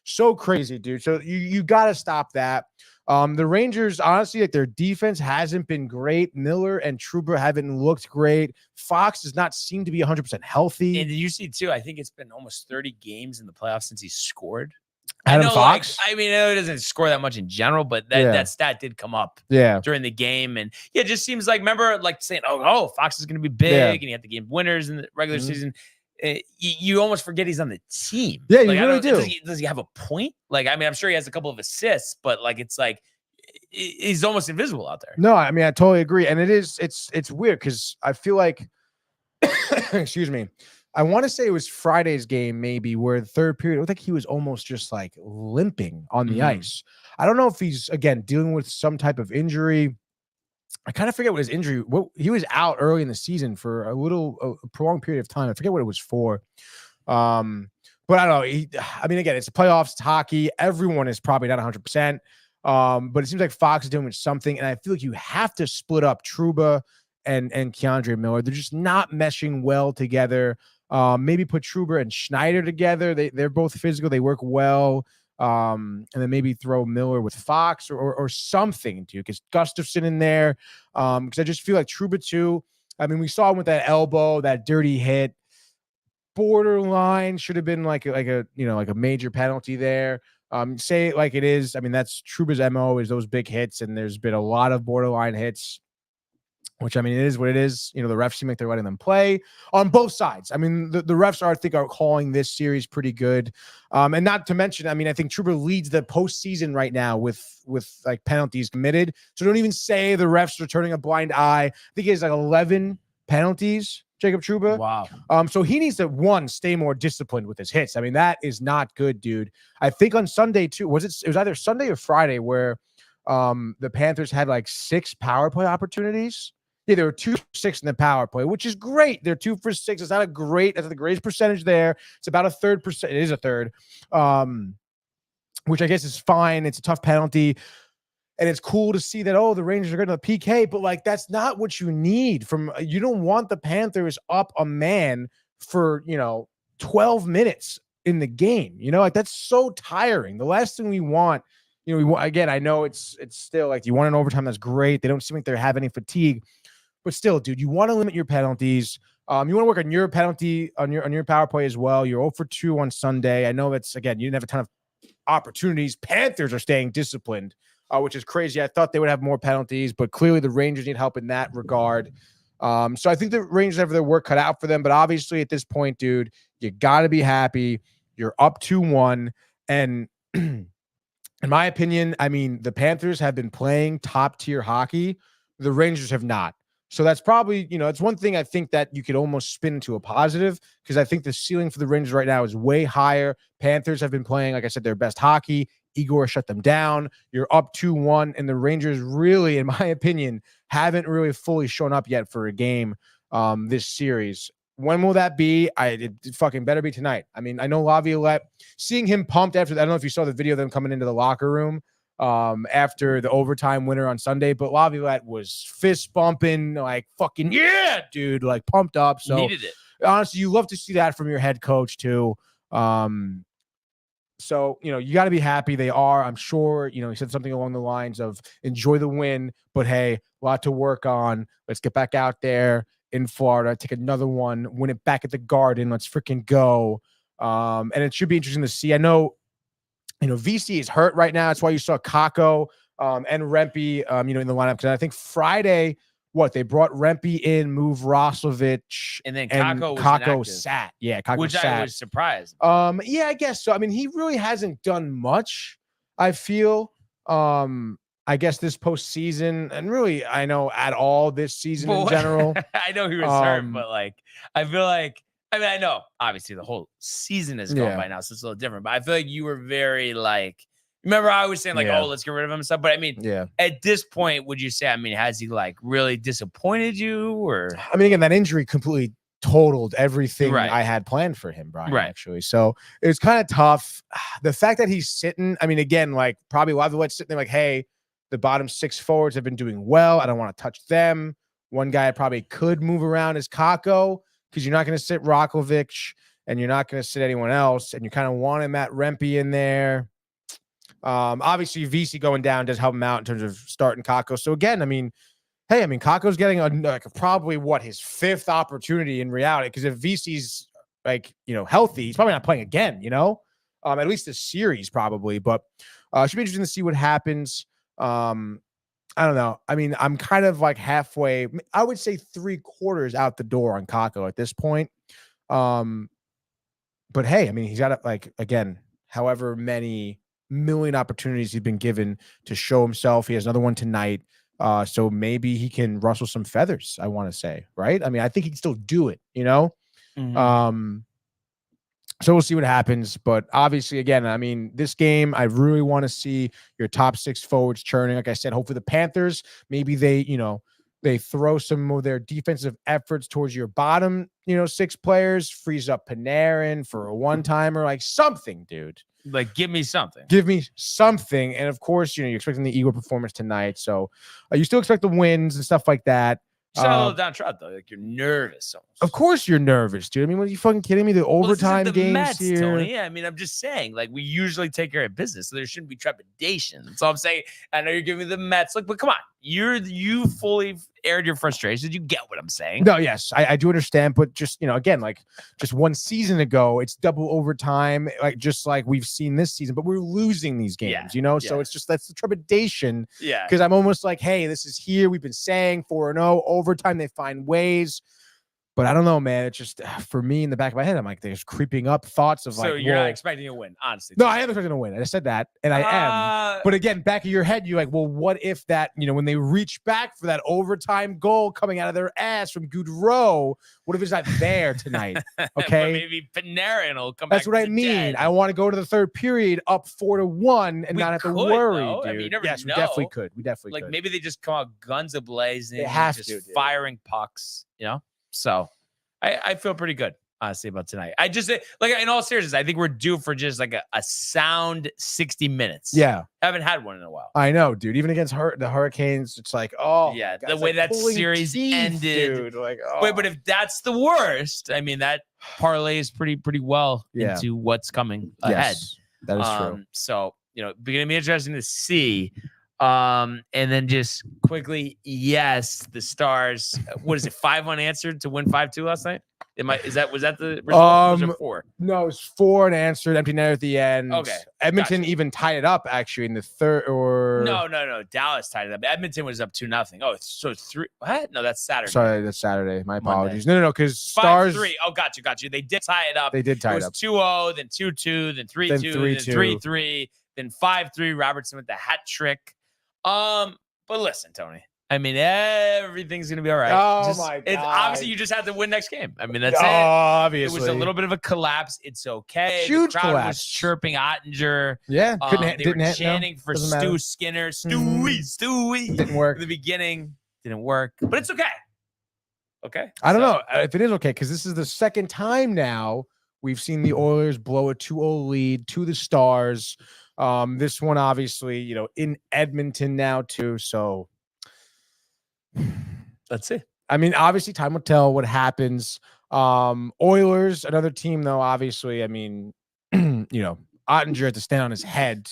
so crazy, dude. So you got to stop that. The Rangers, honestly, like their defense hasn't been great. Miller and Trouba haven't looked great. Fox does not seem to be 100% healthy. And did you see too? I think it's been almost 30 games in the playoffs since he scored. Adam Fox? I know he doesn't score that much in general, but that stat did come up during the game. And it just seems like, remember, like saying, oh, Fox is going to be big, and he had the game winners in the regular season. You almost forget he's on the team. Yeah, you really do. Does he have a point? Like, I mean, I'm sure he has a couple of assists, but like, it's like he's almost invisible out there. No, I mean, I totally agree. And it's weird because I feel like, excuse me, I want to say it was Friday's game, maybe, where the third period, I looked like he was almost just like limping on the ice. I don't know if he's, again, dealing with some type of injury. I kind of forget what his injury. He was out early in the season for a prolonged period of time. I forget what it was for. But I don't know. I mean, again, it's the playoffs, it's hockey. Everyone is probably not 100%. But it seems like Fox is doing something, and I feel like you have to split up Trouba and Keandre Miller. They're just not meshing well together. Maybe put Trouba and Schneider together. They're both physical. They work well. And then maybe throw Miller with Fox or something too, because Gustafson in there. Because I just feel like Trouba too. I mean, we saw him with that elbow, that dirty hit. Borderline should have been like a major penalty there. Say it like it is. I mean, that's Trouba's MO, is those big hits, and there's been a lot of borderline hits. Which, I mean, it is what it is. The refs seem like they're letting them play on both sides. I mean, the refs are calling this series pretty good. And not to mention, I mean, I think Trouba leads the postseason right now with like penalties committed. So don't even say the refs are turning a blind eye. I think he has like 11 penalties, Jacob Trouba. Wow. So he needs to, stay more disciplined with his hits. I mean, that is not good, dude. I think on Sunday too, it was either Sunday or Friday where the Panthers had like 6 power play opportunities. Yeah, there were 2 for 6 in the power play, which is great. They're 2 for 6. That's the greatest percentage there. It's about a third percent. It is a third, which I guess is fine. It's a tough penalty. And it's cool to see that, the Rangers are going to the PK, but like, that's not what you need you don't want the Panthers up a man for, 12 minutes in the game. Like that's so tiring. The last thing we want, again, I know it's still like, you want an overtime. That's great. They don't seem like they have any fatigue. But still, dude, you want to limit your penalties. You want to work on your penalty on your power play as well. You're 0 for 2 on Sunday. I know that's, again, you didn't have a ton of opportunities. Panthers are staying disciplined, which is crazy. I thought they would have more penalties, but clearly the Rangers need help in that regard. So I think the Rangers have their work cut out for them. But obviously at this point, dude, you got to be happy. You're up 2-1. And in my opinion, I mean, the Panthers have been playing top tier hockey. The Rangers have not. So that's probably, it's one thing I think that you could almost spin into a positive, because I think the ceiling for the Rangers right now is way higher. Panthers have been playing, like I said, their best hockey. Igor shut them down. You're up 2-1, and the Rangers really, in my opinion, haven't really fully shown up yet for a game this series. When will that be? It fucking better be tonight. I mean, I know Laviolette, seeing him pumped after, I don't know if you saw the video of them coming into the locker room after the overtime winner on Sunday, but Laviolette was fist bumping, like fucking yeah, dude, like pumped up. So needed it. Honestly, you love to see that from your head coach too. So, you got to be happy. They are, I'm sure, he said something along the lines of enjoy the win, but hey, a lot to work on. Let's get back out there in Florida, take another one, win it back at the Garden. Let's freaking go. And it should be interesting to see. I know, VC is hurt right now. That's why you saw Kakko and Rempe, in the lineup. Because I think Friday, they brought Rempe in, moved Roslovic, and then Kakko sat. Yeah, Kakko which sat. I was surprised. Yeah, I guess so. I mean, he really hasn't done much, I feel. I guess this postseason, and really, I know at all this season in general. I know he was hurt, but like, I feel like, I know obviously the whole season is gone by now, so it's a little different. But I feel like you were very like, Remember, I was saying like, Yeah. oh, let's get rid of him and stuff. But I mean, Yeah. at this point, would you say, I mean, has he like really disappointed you or? I mean, again, that injury completely totaled everything Right. I had planned for him, Brian, Right. actually. So it was kind of tough. The fact that he's sitting, I mean, again, like probably we'll have to let sitting there like, hey, the bottom 6 forwards have been doing well. I don't want to touch them. One guy I probably could move around is Kako, because you're not going to sit Rakovic and you're not going to sit anyone else. And you kind of want Matt Rempe in there. Obviously, VC going down does help him out in terms of starting Kako. So again, I mean, hey, I mean, Kako's getting probably his 5th opportunity in reality. Because if VC's like, healthy, he's probably not playing again, at least this series probably, but should be interesting to see what happens. I don't know. I mean, I'm kind of like halfway, I would say 3/4 out the door on Kako at this point. But hey, I mean, he's got again, however many million opportunities he's been given to show himself. He has another one tonight. So maybe he can rustle some feathers, I want to say, right? I mean, I think he can still do it, Mhm. So we'll see what happens. But obviously, again, I mean, this game, I really want to see your top 6 forwards churning. Like I said, hopefully the Panthers, maybe they throw some of their defensive efforts towards your bottom, 6 players, frees up Panarin for a one-timer, like something, dude. Like, give me something. Give me something. And of course, you're expecting the Eagle performance tonight. So you still expect the wins and stuff like that. Just a little downtrodden though. Like, you're nervous almost. Of course you're nervous, dude. I mean, what are you fucking kidding me? The overtime this isn't the games Mets, here. Tony. I mean, I'm just saying, like, we usually take care of business, so there shouldn't be trepidation. That's all I'm saying. I know you're giving me the Mets. Look, but come on. You fully aired your frustrations. You get what I'm saying. No, yes, I do understand, but just again, like just one season ago, it's double overtime, just like we've seen this season, but we're losing these games, so it's just that's the trepidation. Yeah, because I'm almost like, hey, this is here. We've been saying 4-0 overtime. They find ways. But I don't know, man. It's just for me in the back of my head, I'm like, there's creeping up thoughts of so you're not expecting a win, honestly. No, I am expecting a win. I said that, and I am. But again, back of your head, you're like, well, what if that, when they reach back for that overtime goal coming out of their ass from Goudreau, what if it's not there tonight? Okay, maybe Panarin will come back. That's what I mean. Dead. I want to go to the 3rd period up 4-1 and not have to worry, though. dude. I mean, you never yes, know. we definitely could. We definitely like could. maybe they just come out guns a-blazing. They have just to, dude. firing pucks. So. I feel pretty good, honestly, about tonight. I just, like, in all seriousness, I think we're due for just like a sound 60 minutes. Yeah. Haven't had one in a while. I know, dude. Even against the Hurricanes, it's like, oh, yeah, God, the way that series ended. Dude. Like, oh. Wait, but if that's the worst, I mean, that parlays pretty well into what's coming ahead. Yes, that is true. So, going to be interesting to see. And then just quickly, yes, the Stars. What is it? 5 unanswered to win 5-2 last night. Was that the result? Or was it 4? No, it's 4 unanswered, empty net at the end. Okay, Edmonton even tied it up actually in the 3rd. Or no, Dallas tied it up. Edmonton was up 2-0. Oh, so 3. What? No, that's Saturday. Sorry, that's Saturday. My apologies. Monday. No, because Stars 5-3. Oh, got you. They did tie it up. They did tie it up. It was 2-0, then 2-2, then 3-2, then 3-3, then 5-3. Robertson with the hat trick. But listen, Tony. I mean, everything's gonna be all right. Oh my God! Obviously, you just have to win next game. I mean, that's it. Obviously, it was a little bit of a collapse. It's okay. Huge the crowd collapse. was chirping Ottinger. Yeah, they were chanting for Stu Skinner. Stewie. Didn't work in the beginning. Didn't work, but it's okay. Okay. I don't know if it is okay because this is the 2nd time now we've seen the Oilers blow a 2-0 lead to the Stars. This one, obviously, in Edmonton now too. So let's see. I mean, obviously, time will tell what happens. Oilers, another team, though. Obviously, I mean, Ottinger had to stand on his head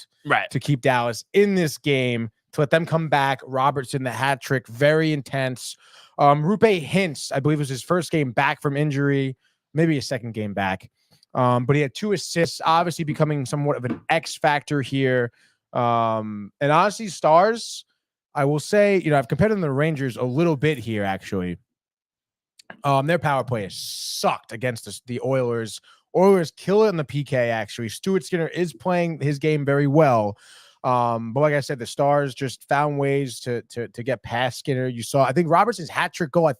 to keep Dallas in this game to let them come back. Robertson, the hat trick, very intense. Rupe Hintz, I believe, was his 1st game back from injury, maybe a 2nd game back. But he had 2 assists, obviously becoming somewhat of an X factor here. And honestly, Stars, I will say, I've compared them to the Rangers a little bit here, actually. Their power play has sucked against the Oilers. Oilers kill it in the PK, actually. Stuart Skinner is playing his game very well. But like I said, the Stars just found ways to get past Skinner. You saw, I think, Robertson's hat trick goal,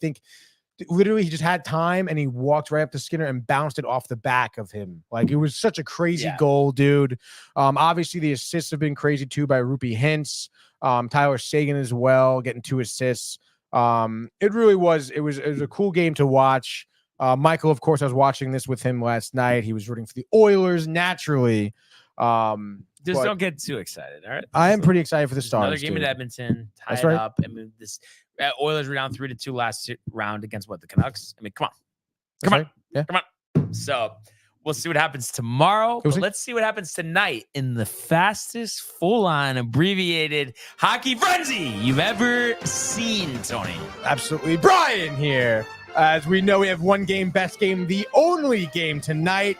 literally he just had time and he walked right up to Skinner and bounced it off the back of him. Like, it was such a crazy goal, dude. Obviously the assists have been crazy too by Rupi Hintz, Tyler Sagan as well, getting 2 assists. It really was. It was a cool game to watch. Michael, of course, I was watching this with him last night. He was rooting for the Oilers naturally. Just don't get too excited. All right. I am pretty excited for the Stars. Another game dude. in Edmonton, tied That's right. up. I mean, this Oilers were down 3-2 last round against the Canucks. I mean, come on. Yeah. Come on. So we'll see what happens tomorrow. But let's see what happens tonight in the fastest full-on abbreviated hockey frenzy you've ever seen, Tony. Absolutely. Brian here. As we know, we have one game, best game, the only game tonight.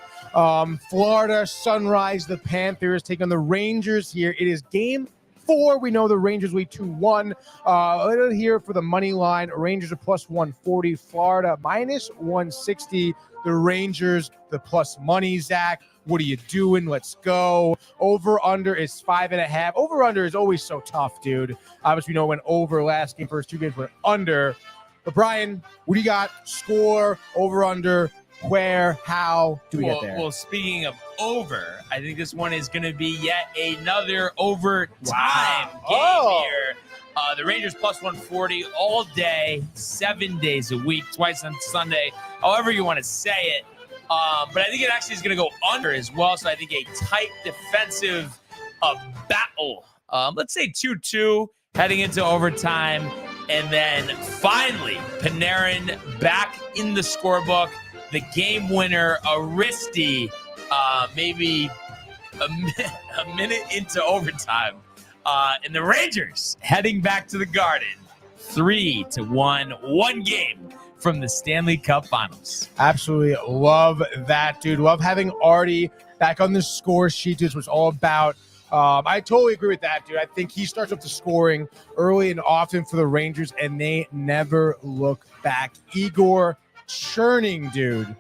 Florida Sunrise, the Panthers take on the Rangers here. It is game 4. We know the Rangers lead 2-1. A little here for the money line. Rangers are plus 140. Florida minus 160. The Rangers, the plus money, Zach. What are you doing? Let's go. Over-under is 5.5. Over-under is always so tough, dude. Obviously, we know it went over last game. First 2 games went under. But, Brian, what do you got? Score, over-under, where, how do we get there? Well, speaking of over, I think this one is going to be yet another overtime game here. The Rangers plus 140 all day, 7 days a week, twice on Sunday, however you want to say it. But I think it actually is going to go under as well. So I think a tight defensive battle. Let's say 2-2 heading into overtime. And then finally, Panarin back in the scorebook. The game winner, Aristi, maybe a minute into overtime. And the Rangers heading back to the Garden, 3-1, one game from the Stanley Cup Finals. Absolutely love that, dude. Love having Artie back on the score sheet. This was all about. I totally agree with that, dude. I think he starts up the scoring early and often for the Rangers, and they never look back. Igor churning, dude.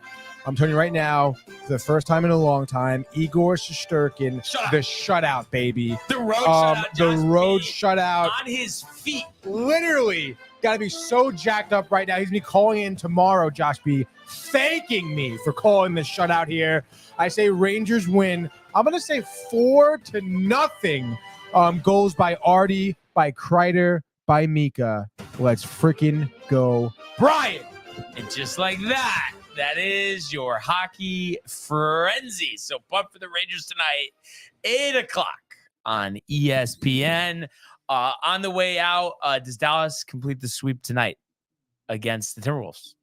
I'm telling you right now, for the first time in a long time, Igor Shesterkin, the shutout, baby. The road shutout. The road shutout. On his feet. Literally got to be so jacked up right now. He's going to be calling in tomorrow, Josh B, thanking me for calling this shutout here. I say Rangers win. I'm going to say 4-0. Goals by Artie, by Kreider, by Mika. Let's freaking go, Brian. And just like that, that is your hockey frenzy. So punt for the Rangers tonight, 8 o'clock on ESPN. On the way out, does Dallas complete the sweep tonight against the Timberwolves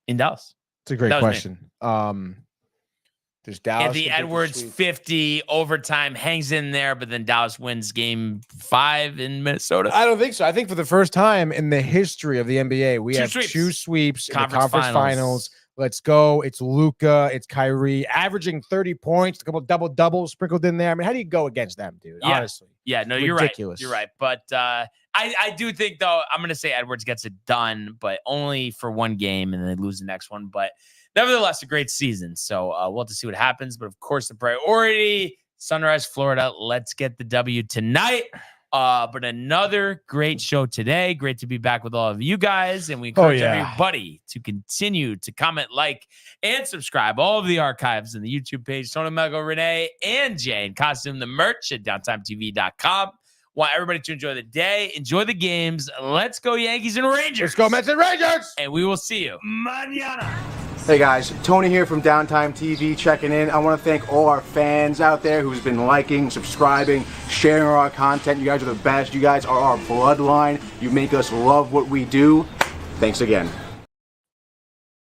in Dallas? It's a great question. Does Dallas Anthony Edwards 50 overtime hangs in there, but then Dallas wins game 5 in Minnesota? I don't think so. I think for the first time in the history of the NBA, we have sweeps. 2 sweeps in the Conference conference finals. Let's go. It's Luka. It's Kyrie averaging 30 points, a couple double-doubles sprinkled in there. I mean, how do you go against them, dude? Yeah. Honestly. Yeah, no, Ridiculous. You're right. But I do think, though, I'm going to say Edwards gets it done, but only for one game, and then they lose the next one. But nevertheless, a great season. So we'll have to see what happens. But, of course, the priority, Sunrise, Florida. Let's get the W tonight. But another great show today. Great to be back with all of you guys. And we encourage everybody to continue to comment, like, and subscribe. All of the archives in the YouTube page. Tony, Mego, Renee, and Jane. Costume the merch at downtimetv.com. Want everybody to enjoy the day. Enjoy the games. Let's go Yankees and Rangers. Let's go Mets and Rangers. And we will see you mañana. Hey guys, Tony here from Downtime TV checking in. I want to thank all our fans out there who's been liking, subscribing, sharing our content. You guys are the best. You guys are our bloodline. You make us love what we do. Thanks again.